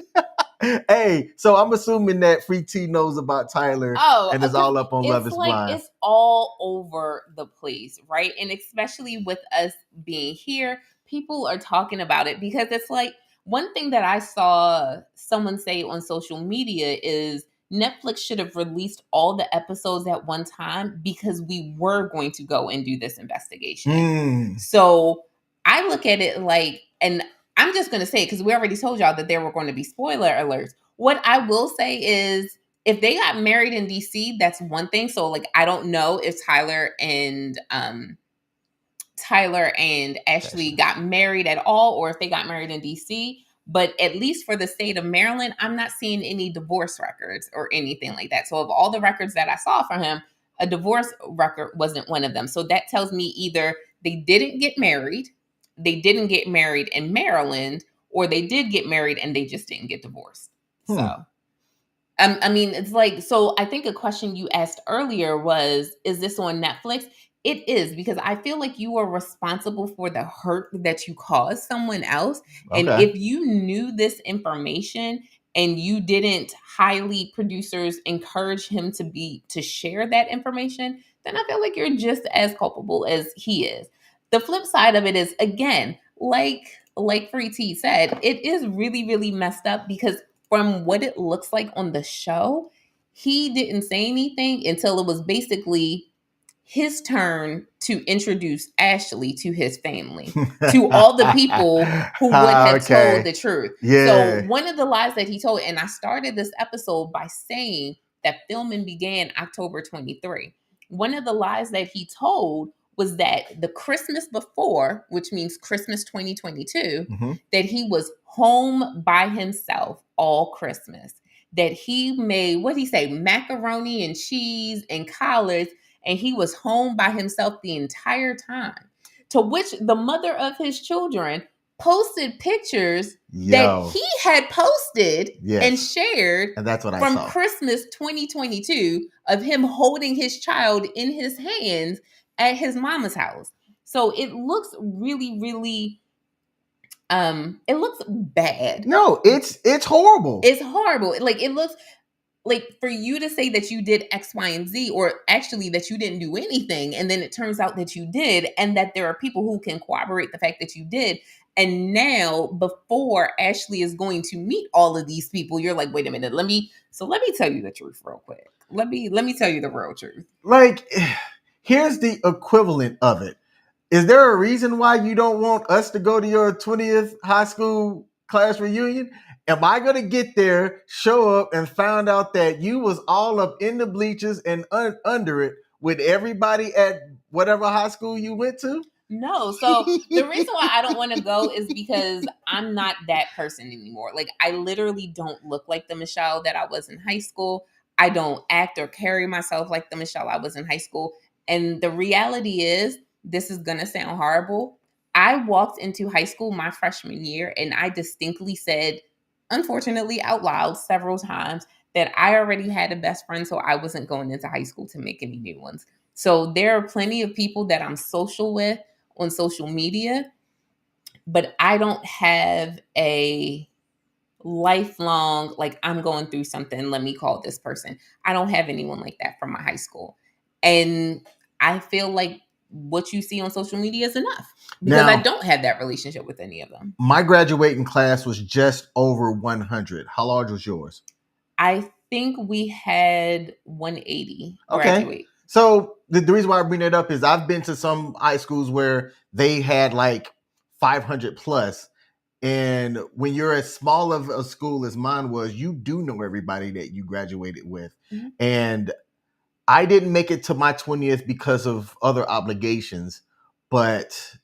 Hey, so I'm assuming that Free T knows about Tyler and is all up on Love is Blind. It's all over the place, right? And especially with us being here, people are talking about it because it's like, one thing that I saw someone say on social media is Netflix should have released all the episodes at one time because we were going to go and do this investigation. So I look at it like, and I'm just going to say, because we already told y'all that there were going to be spoiler alerts. What I will say is, if they got married in DC, that's one thing. So like, I don't know if Tyler and Ashley got married at all, or if they got married in DC. But at least for the state of Maryland, I'm not seeing any divorce records or anything like that. So of all the records that I saw for him, a divorce record wasn't one of them. So that tells me either they didn't get married in Maryland, or they did get married and they just didn't get divorced. So I mean, it's like, so I think a question you asked earlier was, is this on Netflix? It is, because I feel like you are responsible for the hurt that you caused someone else. And if you knew this information and you didn't, highly producers encourage him to share that information, then I feel like you're just as culpable as he is. The flip side of it is, again, like Free T said, it is really, really messed up, because from what it looks like on the show, he didn't say anything until it was basically his turn to introduce Ashley to his family, to all the people who would have told the truth. So one of the lies that he told, and I started this episode by saying that filming began October 23. One of the lies that he told was that the Christmas before, which means Christmas 2022, that he was home by himself all Christmas. That he made, what did he say, macaroni and cheese and collards, and he was home by himself the entire time. To which the mother of his children posted pictures that he had posted and shared, and that's what from Christmas 2022, of him holding his child in his hands at his mama's house. So it looks really, really, it looks bad. No, it's horrible. It's horrible. Like, it looks like, for you to say that you did X, Y, and Z, or actually that you didn't do anything, and then it turns out that you did, and that there are people who can corroborate the fact that you did. And now, before Ashley is going to meet all of these people, you're like, wait a minute, let me tell you the truth real quick. Let me tell you the real truth. Like, here's the equivalent of it. Is there a reason why you don't want us to go to your 20th high school class reunion? Am I going to get there, show up, and find out that you was all up in the bleachers and under it with everybody at whatever high school you went to? No. So the reason why I don't want to go is because I'm not that person anymore. Like, I literally don't look like the Michelle that I was in high school. I don't act or carry myself like the Michelle I was in high school. And the reality is, this is going to sound horrible. I walked into high school my freshman year, and I distinctly said, unfortunately out loud several times, that I already had a best friend, so I wasn't going into high school to make any new ones. So there are plenty of people that I'm social with on social media, but I don't have a lifelong, like, I'm going through something, let me call this person. I don't have anyone like that from my high school. And I feel like what you see on social media is enough, because I don't have that relationship with any of them. My graduating class was just over 100. How large was yours? I think we had 180 graduate. So the reason why I bring that up is I've been to some high schools where they had like 500 plus. And when you're as small of a school as mine was, you do know everybody that you graduated with. And I didn't make it to my 20th because of other obligations. But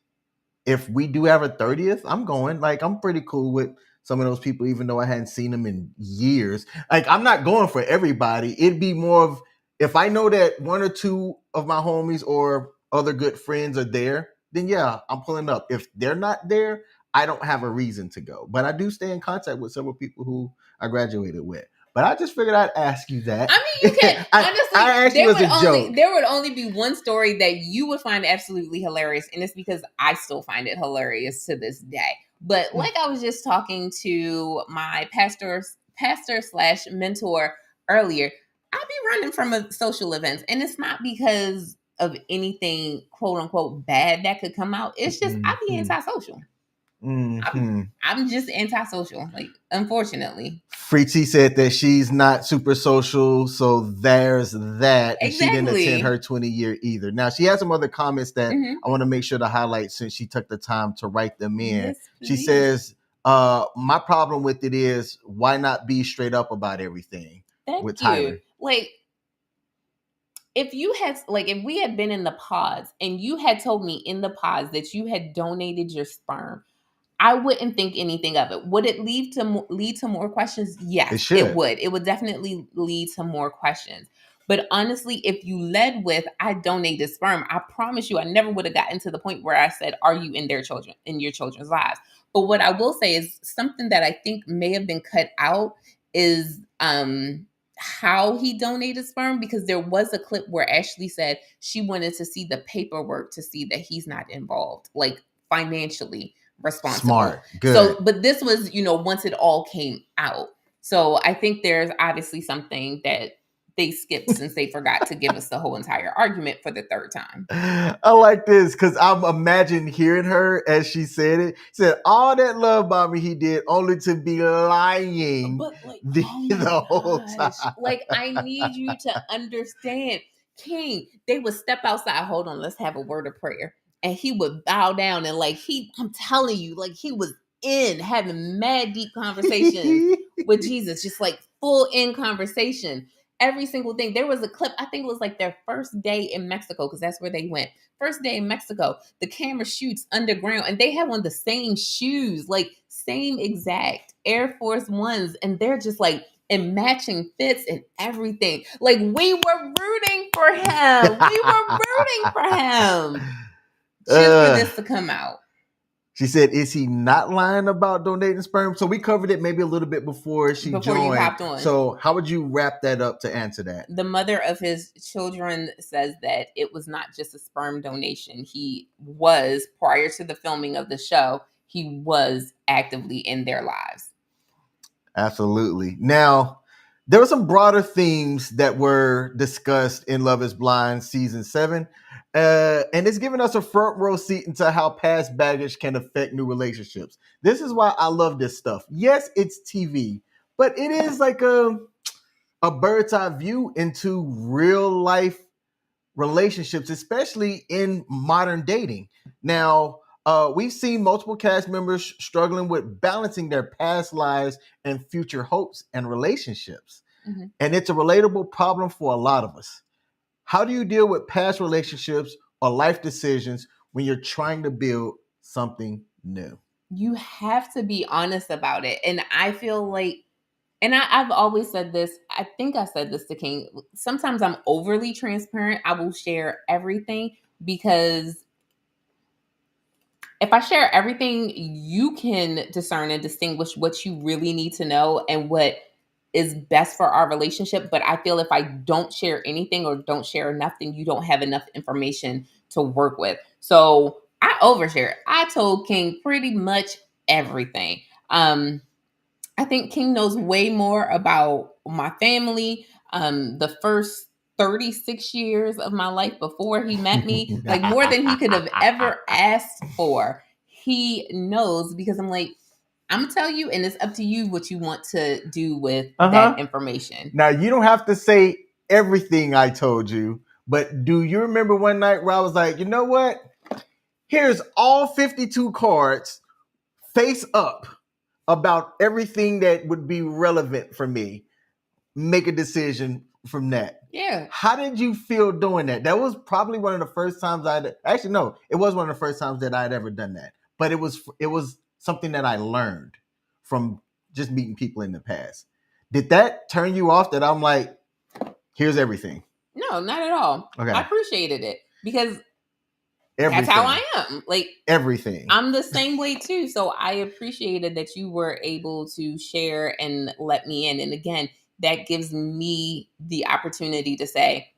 if we do have a 30th, I'm going. Like, I'm pretty cool with some of those people, even though I hadn't seen them in years. Like, I'm not going for everybody. It'd be more of, if I know that one or two of my homies or other good friends are there, then yeah, I'm pulling up. If they're not there, I don't have a reason to go. But I do stay in contact with several people who I graduated with. But I just figured I'd ask you that. I mean, you can. Honestly, there would only be one story that you would find absolutely hilarious, and it's because I still find it hilarious to this day. But like I was just talking to my pastor / mentor earlier, I be running from social events, and it's not because of anything quote unquote bad that could come out. It's just I be antisocial. I'm just antisocial, like, unfortunately. Freezy said that she's not super social, so there's that. And she didn't attend Exactly. her 20-year either. Now, she has some other comments that Mhm. I want to make sure to highlight since she took the time to write them in. Yes, She please. says, my problem with it is, why not be straight up about everything with Tyler? Like, if we had been in the pods and you had told me in the pods that you had donated your sperm, I wouldn't think anything of it. Would it lead to more questions? Yes, it would. It would definitely lead to more questions. But honestly, if you led with, I donated sperm, I promise you, I never would have gotten to the point where I said, are you in your children's lives? But what I will say is something that I think may have been cut out is how he donated sperm, because there was a clip where Ashley said she wanted to see the paperwork to see that he's not involved, like financially responsible. Smart. Good. So, but this was, once it all came out. So I think there's obviously something that they skipped since they forgot to give us the whole entire argument for the third time. I like this because I'm imagining hearing her as she said it. She said, all that love bombing he did only to be lying the whole time. Like, I need you to understand, King, they would step outside. Hold on, let's have a word of prayer. And he would bow down and I'm telling you, like, he was having mad deep conversations with Jesus, just like full in conversation. Every single thing. There was a clip, I think it was like their first day in Mexico, because that's where they went. First day in Mexico, the camera shoots underground and they have on the same shoes, like same exact Air Force Ones. And they're just like in matching fits and everything. Like, we were rooting for him. We were rooting for him. Just for this to come out. She said, is he not lying about donating sperm? So we covered it maybe a little bit before joined. You hopped on. So how would you wrap that up to answer that? The mother of his children says that it was not just a sperm donation. He was, prior to the filming of the show, he was actively in their lives. Absolutely. Now, there were some broader themes that were discussed in Love is Blind season 7. And it's given us a front row seat into how past baggage can affect new relationships. This is why I love this stuff. Yes, it's TV, but it is like a bird's eye view into real life relationships, especially in modern dating. Now, we've seen multiple cast members struggling with balancing their past lives and future hopes and relationships. Mm-hmm. And it's a relatable problem for a lot of us. How do you deal with past relationships or life decisions when you're trying to build something new? You have to be honest about it. And I feel like, and I've always said this, I think I said this to King, sometimes I'm overly transparent. I will share everything, because if I share everything, you can discern and distinguish what you really need to know and what is best for our relationship. But I feel if I don't share anything or don't share enough, then you don't have enough information to work with. So I overshare. I told King pretty much everything. I think King knows way more about my family. The first 36 years of my life before he met me, like more than he could have ever asked for. He knows, because I'm like, I'm gonna tell you, and it's up to you what you want to do with that information. Now, you don't have to say everything I told you, but do you remember one night where I was like, you know what? Here's all 52 cards face up about everything that would be relevant for me. Make a decision from that. Yeah. How did you feel doing that? That was probably one of the first times it was one of the first times that I'd ever done that. But it was something that I learned from just meeting people in the past. Did that turn you off, that I'm like, here's everything? No, not at all. Okay. I appreciated it, because everything. That's how I am. Like, everything. I'm the same way too. So I appreciated that you were able to share and let me in. And again, that gives me the opportunity to say,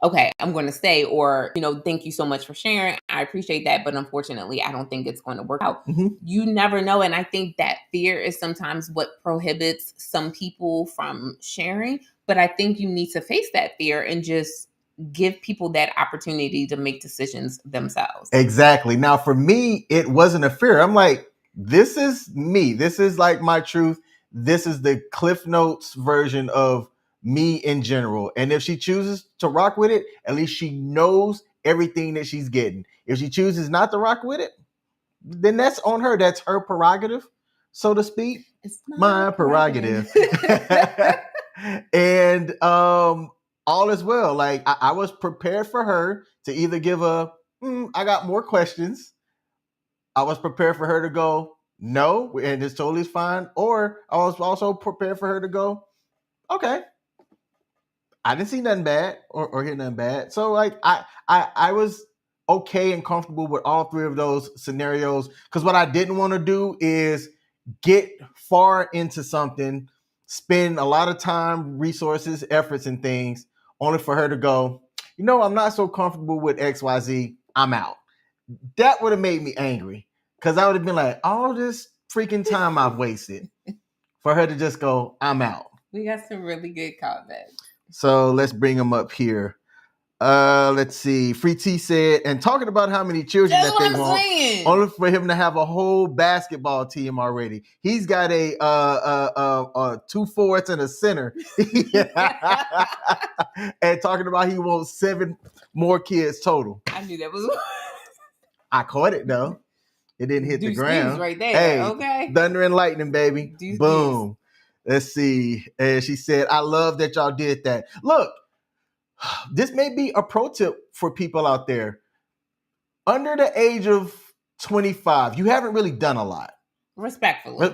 okay, I'm going to stay, or, thank you so much for sharing. I appreciate that. But unfortunately, I don't think it's going to work out. Mm-hmm. You never know. And I think that fear is sometimes what prohibits some people from sharing. But I think you need to face that fear and just give people that opportunity to make decisions themselves. Exactly. Now, for me, it wasn't a fear. I'm like, this is me. This is like my truth. This is the Cliff Notes version of me in general. And if she chooses to rock with it, at least she knows everything that she's getting. If she chooses not to rock with it, then that's on her. That's her prerogative, so to speak. It's my prerogative. And all is well. Like I was prepared for her to either give I got more questions. I was prepared for her to go, no, and it's totally fine. Or I was also prepared for her to go, okay, I didn't see nothing bad or hear nothing bad. So like I was okay and comfortable with all three of those scenarios. Because what I didn't want to do is get far into something, spend a lot of time, resources, efforts, and things, only for her to go, I'm not so comfortable with XYZ. I'm out. That would have made me angry. Because I would have been like, all this freaking time I've wasted for her to just go, I'm out. We got some really good comments. So let's bring them up here. Let's see. Free T said, and talking about how many children That's that they what I'm want, saying. only for him to have a whole basketball team already. He's got a 2 forwards and a center, and talking about he wants 7 more kids total. I knew that was. I caught it though. It didn't hit the ground. Right there. Hey, okay. Thunder and lightning, baby. Boom. Let's see. And she said, I love that y'all did that. Look, this may be a pro tip for people out there. Under the age of 25, you haven't really done a lot. Respectfully.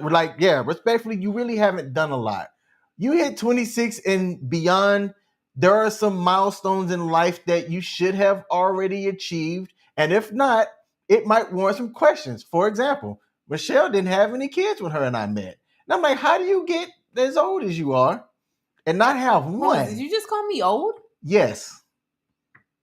Respectfully, you really haven't done a lot. You hit 26 and beyond, there are some milestones in life that you should have already achieved. And if not, it might warrant some questions. For example, Michelle didn't have any kids when her and I met. And I'm like, how do you get as old as you are and not have one? Did you just call me old? Yes.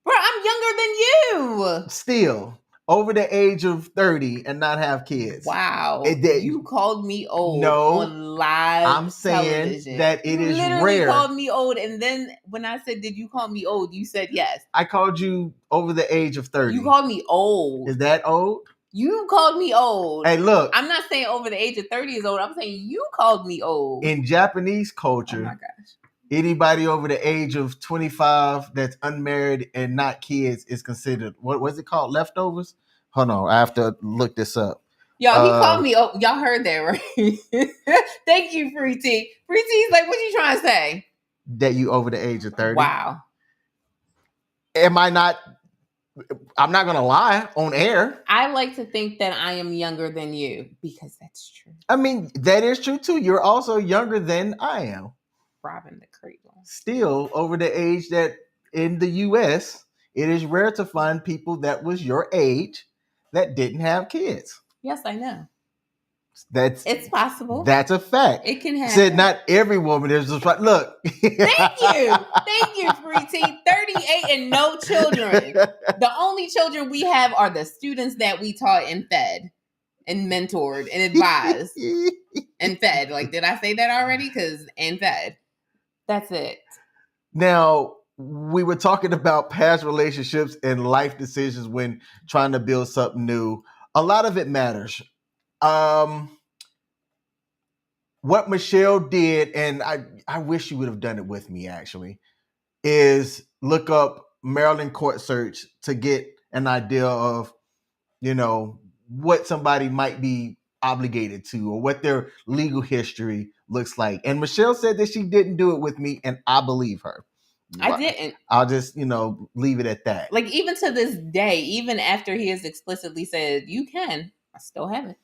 Bro, I'm younger than you. Still, over the age of 30 and not have kids. Wow. You called me old on live I'm saying television. That it is literally rare. Called me old, and then when I said, did you call me old? You said yes. I called you over the age of 30. You called me old. Is that old? You called me old. Hey, look. I'm not saying over the age of 30 is old. I'm saying you called me old. In Japanese culture, oh my gosh, anybody over the age of 25 that's unmarried and not kids is considered, what was it called? Leftovers? Hold on, I have to look this up. Y'all, he called me old. Y'all heard that, right? Thank you, Free T. Free T's like, what you trying to say? That you over the age of 30. Wow. Am I not? I'm not going to lie on air. I like to think that I am younger than you because that's true. I mean, that is true too. You're also younger than I am. Robbing the cradle. Still over the age that in the U.S., it is rare to find people that was your age that didn't have kids. Yes, I know. It's possible. That's a fact. It can happen. Said not every woman is just like, look. Thank you, Free T. 38 and no children. The only children we have are the students that we taught and fed and mentored and advised and fed. Like, did I say that already? And fed. That's it. Now, we were talking about past relationships and life decisions when trying to build something new. A lot of it matters. What Michelle did, and I wish you would have done it with me actually, is look up Maryland court search to get an idea of, what somebody might be obligated to or what their legal history looks like. And Michelle said that she didn't do it with me, and I believe her. I didn't. I'll just, leave it at that. Like, even to this day, even after he has explicitly said, you can, I still haven't.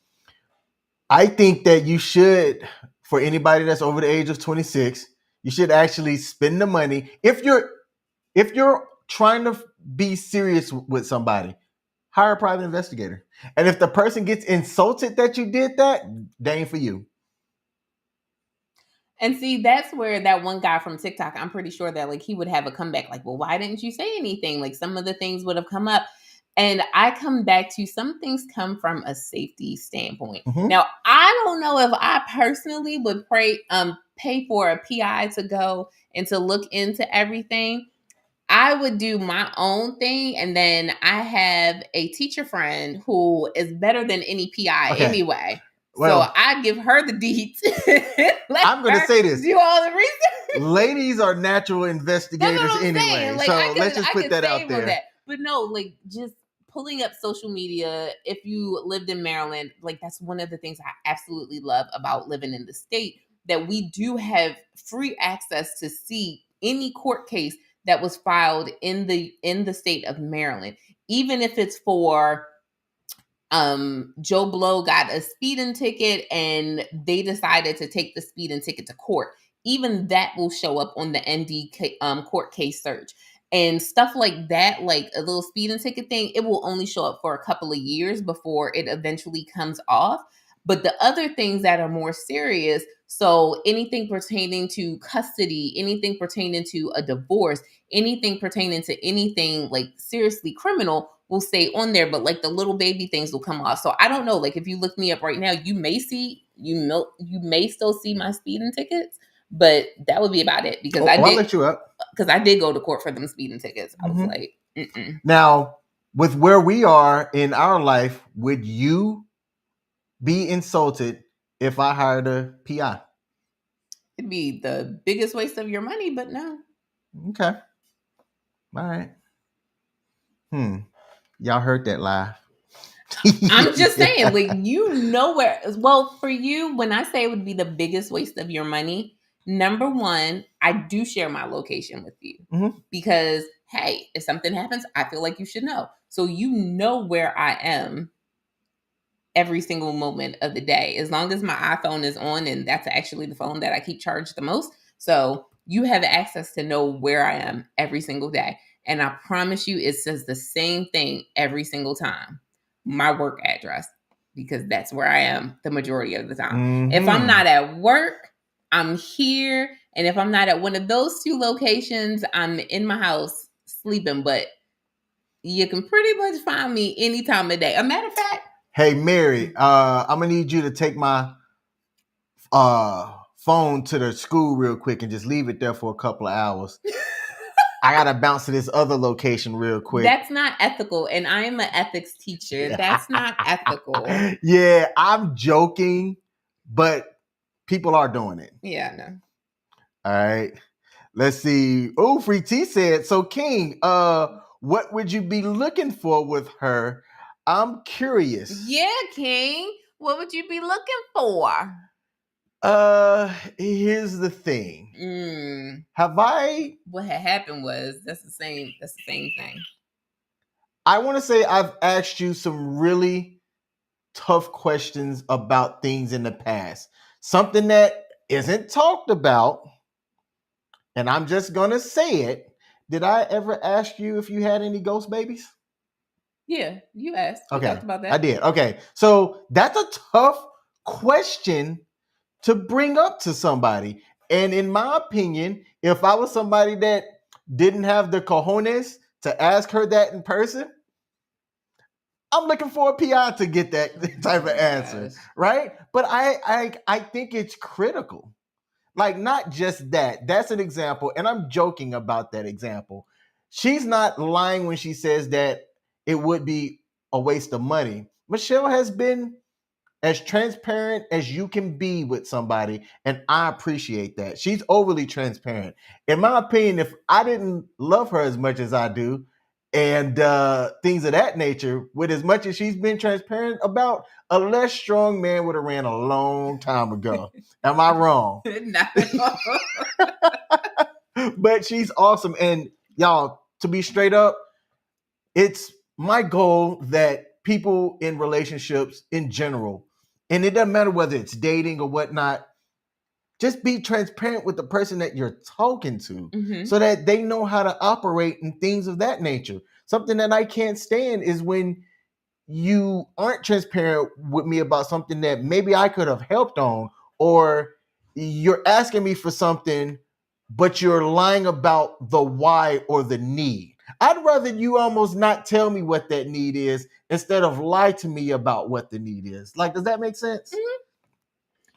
I think that you should, for anybody that's over the age of 26, you should actually spend the money. If you're trying to be serious with somebody, hire a private investigator. And if the person gets insulted that you did that, they ain't for you. And see, that's where that one guy from TikTok, I'm pretty sure that like he would have a comeback like, well, why didn't you say anything? Like some of the things would have come up. And I come back to some things come from a safety standpoint. Mm-hmm. Now, I don't know if I personally would pay for a PI to go and to look into everything. I would do my own thing, and then I have a teacher friend who is better than any PI anyway. Well, so I give her the deets. I'm going to say this. Do all the research. Ladies are natural investigators anyway. Like, so let's just put that out there. But no, like just pulling up social media, if you lived in Maryland, like that's one of the things I absolutely love about living in the state, that we do have free access to see any court case that was filed in the state of Maryland, even if it's for Joe Blow got a speeding ticket and they decided to take the speeding ticket to court. Even that will show up on the ND court case search. And stuff like that, like a little speeding ticket thing, it will only show up for a couple of years before it eventually comes off. But the other things that are more serious, so anything pertaining to custody, anything pertaining to a divorce, anything pertaining to anything like seriously criminal will stay on there, but like the little baby things will come off. So I don't know, like if you look me up right now, you may still see my speeding tickets, but that would be about it, because I'll let you up. Because I did go to court for them speeding tickets. I was like, mm-mm. Now, with where we are in our life, would you be insulted if I hired a PI? It'd be the biggest waste of your money, but no. Okay. All right. Y'all heard that live. I'm just saying, like, you know where. Well, for you, when I say it would be the biggest waste of your money, number one, I do share my location with you because, hey, if something happens, I feel like you should know. So you know where I am every single moment of the day, as long as my iPhone is on, and that's actually the phone that I keep charged the most. So you have access to know where I am every single day. And I promise you, it says the same thing every single time. My work address, because that's where I am the majority of the time. If I'm not at work, I'm here. And if I'm not at one of those two locations, I'm in my house sleeping. But you can pretty much find me any time of day. A matter of fact, hey, Mary, I'm going to need you to take my phone to the school real quick and just leave it there for a couple of hours. I got to bounce to this other location real quick. That's not ethical. And I am an ethics teacher. That's not ethical. Yeah, I'm joking, but people are doing it. Yeah, no. All right. Let's see. Oh, Free T said, so King, what would you be looking for with her? I'm curious. Yeah, King. What would you be looking for? Here's the thing. What had happened was that's the same thing. I want to say I've asked you some really tough questions about things in the past. Something that isn't talked about, and I'm just gonna say it. Did I ever ask you if you had any ghost babies? Yeah, you asked. We talked about that. I did. Okay. So that's a tough question to bring up to somebody. And in my opinion, if I was somebody that didn't have the cojones to ask her that in person, I'm looking for a PI to get that type of answer, right? But I think it's critical. Like, not just that. That's an example, and I'm joking about that example. She's not lying when she says that it would be a waste of money. Michelle has been as transparent as you can be with somebody, and I appreciate that. She's overly transparent. In my opinion, if I didn't love her as much as I do, and things of that nature, with as much as she's been transparent about, a less strong man would have ran a long time ago. Am I wrong? But she's awesome. And y'all, to be straight up, it's my goal that people in relationships in general, and it doesn't matter whether it's dating or whatnot, just be transparent with the person that you're talking to so that they know how to operate and things of that nature. Something that I can't stand is when you aren't transparent with me about something that maybe I could have helped on, or you're asking me for something, but you're lying about the why or the need. I'd rather you almost not tell me what that need is instead of lie to me about what the need is. Like, does that make sense?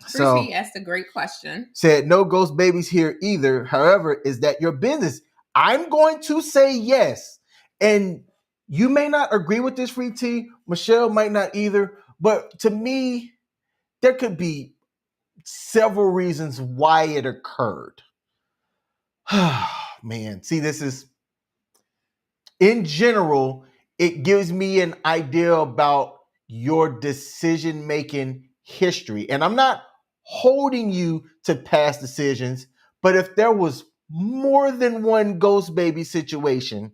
So, asked a great question. Said, no ghost babies here either. However, is that your business? I'm going to say yes. And you may not agree with this, Free T. Michelle might not either. But to me, there could be several reasons why it occurred. Man, see, this is, in general, it gives me an idea about your decision making history. And I'm not holding you to past decisions, but if there was more than one ghost baby situation,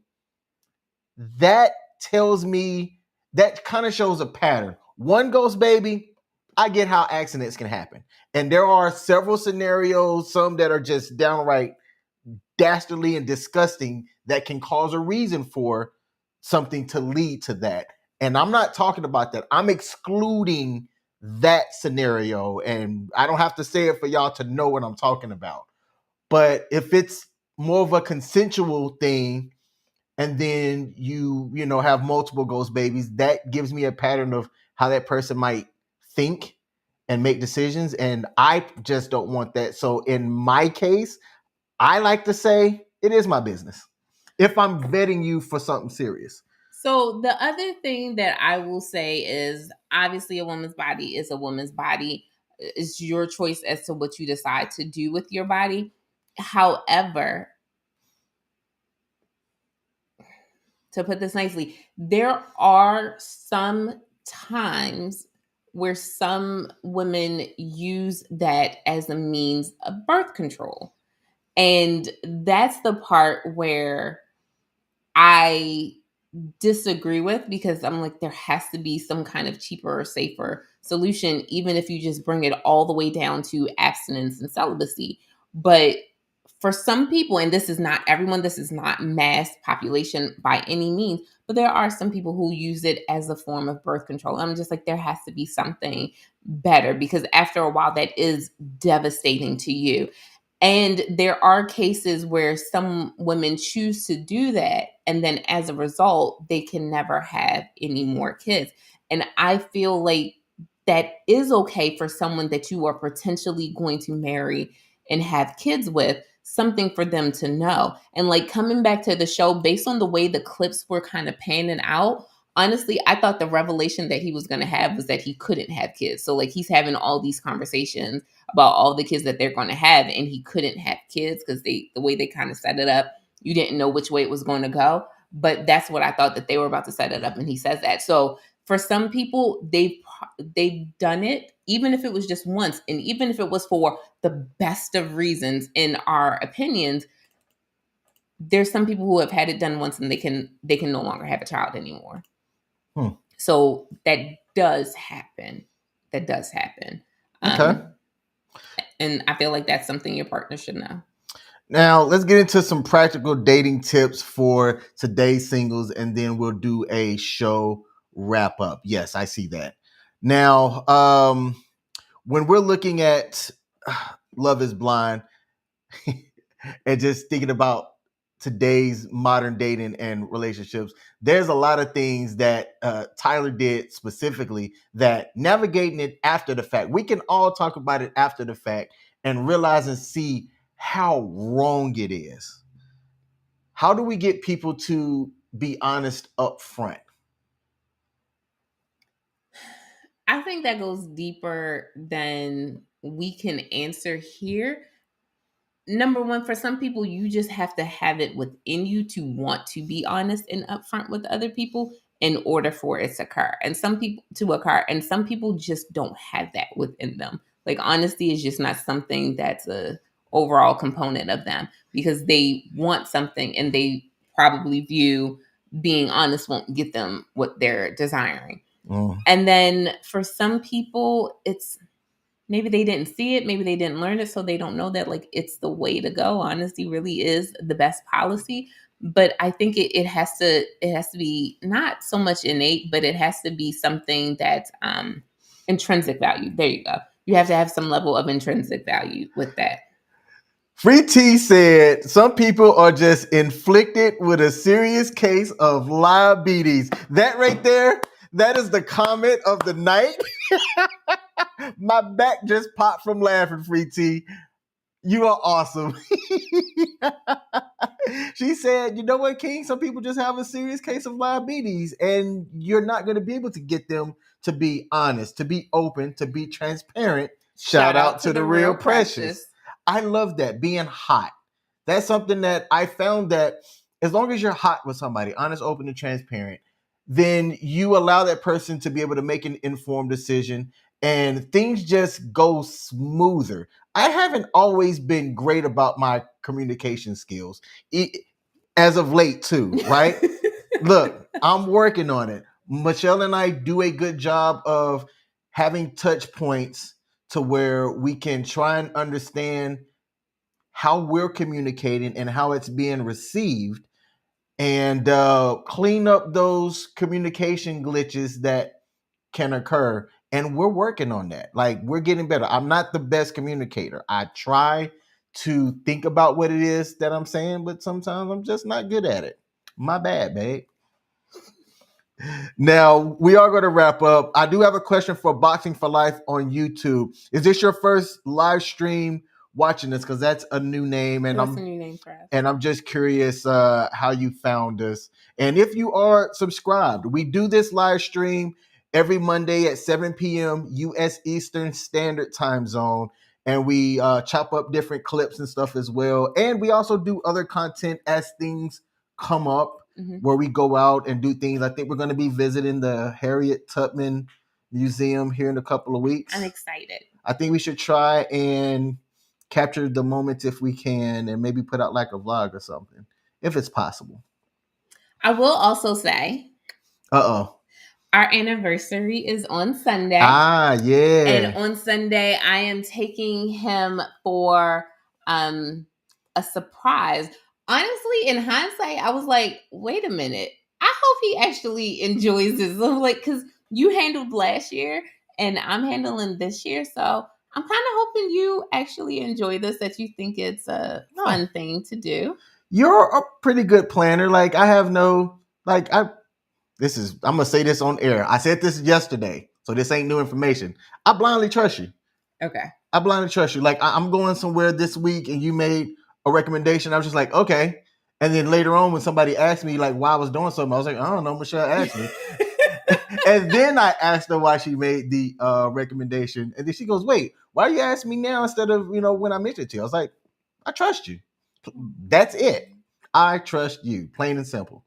that tells me, that kind of shows a pattern. One ghost baby, I get how accidents can happen. And there are several scenarios, some that are just downright dastardly and disgusting, that can cause a reason for something to lead to that. And I'm not talking about that. I'm excluding that scenario. And I don't have to say it for y'all to know what I'm talking about. But if it's more of a consensual thing, and then you know have multiple ghost babies, that gives me a pattern of how that person might think and make decisions, and I just don't want that. So in my case, I like to say it is my business if I'm vetting you for something serious. So the other thing that I will say is, obviously a woman's body is a woman's body. It's your choice as to what you decide to do with your body. However, to put this nicely, there are some times where some women use that as a means of birth control. And that's the part where I disagree with, because I'm like, there has to be some kind of cheaper or safer solution, even if you just bring it all the way down to abstinence and celibacy. But for some people, and this is not everyone, this is not mass population by any means, but there are some people who use it as a form of birth control. I'm just like, there has to be something better, because after a while, that is devastating to you. And there are cases where some women choose to do that. And then as a result, they can never have any more kids. And I feel like that is okay for someone that you are potentially going to marry and have kids with, something for them to know. And like, coming back to the show, based on the way the clips were kind of panning out, honestly, I thought the revelation that he was going to have was that he couldn't have kids. So like, he's having all these conversations about all the kids that they're going to have, and he couldn't have kids because the way they kind of set it up, you didn't know which way it was going to go. But that's what I thought that they were about to set it up, and he says that. So for some people, they've done it, even if it was just once, and even if it was for the best of reasons, in our opinions. There's some people who have had it done once, and they can no longer have a child anymore. So that does happen. That does happen. Okay. And I feel like that's something your partner should know. Now, let's get into some practical dating tips for today's singles, and then we'll do a show wrap up. Yes, I see that. Now, when we're looking at Love is Blind and just thinking about today's modern dating and relationships, there's a lot of things that Tyler did specifically, that navigating it after the fact, we can all talk about it after the fact and realize and see how wrong it is. How do we get people to be honest up front? I think that goes deeper than we can answer here. Number one, for some people, you just have to have it within you to want to be honest and upfront with other people in order for it to occur. And some people just don't have that within them. Like, honesty is just not something that's a overall component of them, because they want something and they probably view being honest won't get them what they're desiring. And then for some people, it's maybe they didn't see it, maybe they didn't learn it, so they don't know that like it's the way to go. Honesty really is the best policy. But I think it has to be not so much innate, but it has to be something that's intrinsic value. There you go. You have to have some level of intrinsic value with that. Free T said some people are just inflicted with a serious case of diabetes. That right there, that is the comment of the night. My back just popped from laughing, Free T. You are awesome. She said, you know what, King? Some people just have a serious case of diabetes, and you're not going to be able to get them to be honest, to be open, to be transparent. Shout out to the real precious. I love that, being hot. That's something that I found that as long as you're hot with somebody, honest, open, and transparent, then you allow that person to be able to make an informed decision and things just go smoother. I haven't always been great about my communication skills as of late, too, right? Look, I'm working on it. Michelle and I do a good job of having touch points to where we can try and understand how we're communicating and how it's being received, and clean up those communication glitches that can occur. And we're working on that. Like, we're getting better. I'm not the best communicator. I try to think about what it is that I'm saying, but sometimes I'm just not good at it. My bad, babe. Now, we are going to wrap up. I do have a question for Boxing for Life on YouTube. Is this your first live stream watching this? Because that's a new name, and That's a new name for us. And I'm just curious how you found us. And if you are subscribed, we do this live stream every Monday at 7 p.m. U.S. Eastern Standard Time Zone. And we chop up different clips and stuff as well. And we also do other content as things come up, where we go out and do things. I think we're going to be visiting the Harriet Tubman Museum here in a couple of weeks. I'm excited. I think we should try and capture the moments if we can, and maybe put out like a vlog or something, if it's possible. I will also say, our anniversary is on Sunday. Yeah. And on Sunday, I am taking him for a surprise. Honestly, in hindsight, I was like, wait a minute. I hope he actually enjoys this. I'm like, because you handled last year and I'm handling this year. So I'm kind of hoping you actually enjoy this, that you think it's a fun thing to do. You're a pretty good planner. Like, I have no, like, I'm going to say this on air. I said this yesterday, so this ain't new information. I blindly trust you. Okay. I blindly trust you. Like, I'm going somewhere this week and you made a recommendation. I was just like, okay. And then later on, when somebody asked me like why I was doing something, I was like, I don't know, Michelle asked me. And then I asked her why she made the recommendation. And then she goes, wait, why are you asking me now instead of, when I mentioned it to you? I was like, I trust you. That's it. I trust you, plain and simple.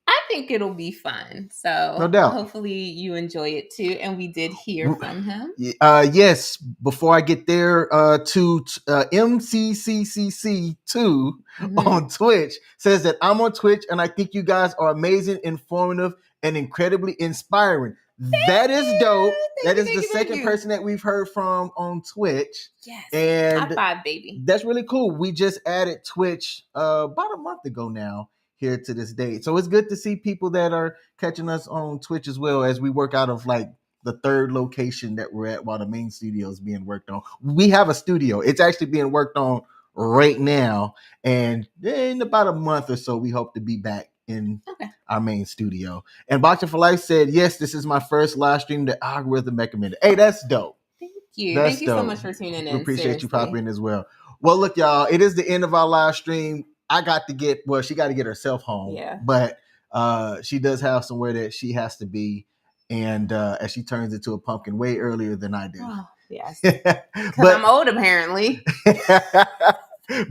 I think it'll be fun. So no doubt. Hopefully you enjoy it too. And we did hear from him. Yes. Before I get there, to MCCCC2 on Twitch says that I'm on Twitch and I think you guys are amazing, informative, and incredibly inspiring. That is dope. That is the second person that we've heard from on Twitch. Yes. And high five, baby. That's really cool. We just added Twitch about a month ago now here to this date. So it's good to see people that are catching us on Twitch as well, as we work out of like the third location that we're at while the main studio is being worked on. We have a studio. It's actually being worked on right now. And in about a month or so, we hope to be back in our main studio. And Boxing for Life said, yes, this is my first live stream that algorithm recommended. Hey, that's dope. Thank you. Thank you so much for tuning in. We appreciate you popping in as well. Well, look, y'all, it is the end of our live stream. I got to get, she got to get herself home. Yeah. But she does have somewhere that she has to be. And as she turns into a pumpkin way earlier than I do. Oh, yes. Because I'm old, apparently.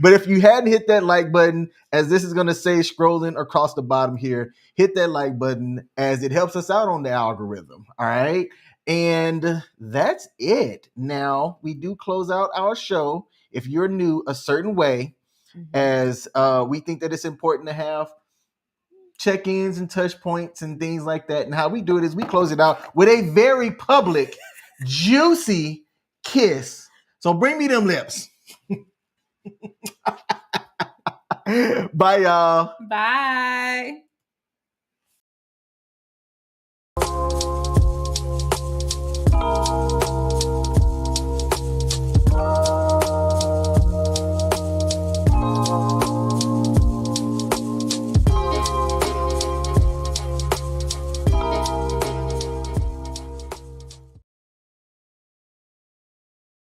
But if you hadn't hit that like button, as this is going to say scrolling across the bottom here, hit that like button, as it helps us out on the algorithm. All right. And that's it. Now, we do close out our show, if you're new, a certain way, as we think that it's important to have check-ins and touch points and things like that. And how we do it is we close it out with a very public, juicy kiss. So bring me them lips. Bye, y'all. Bye.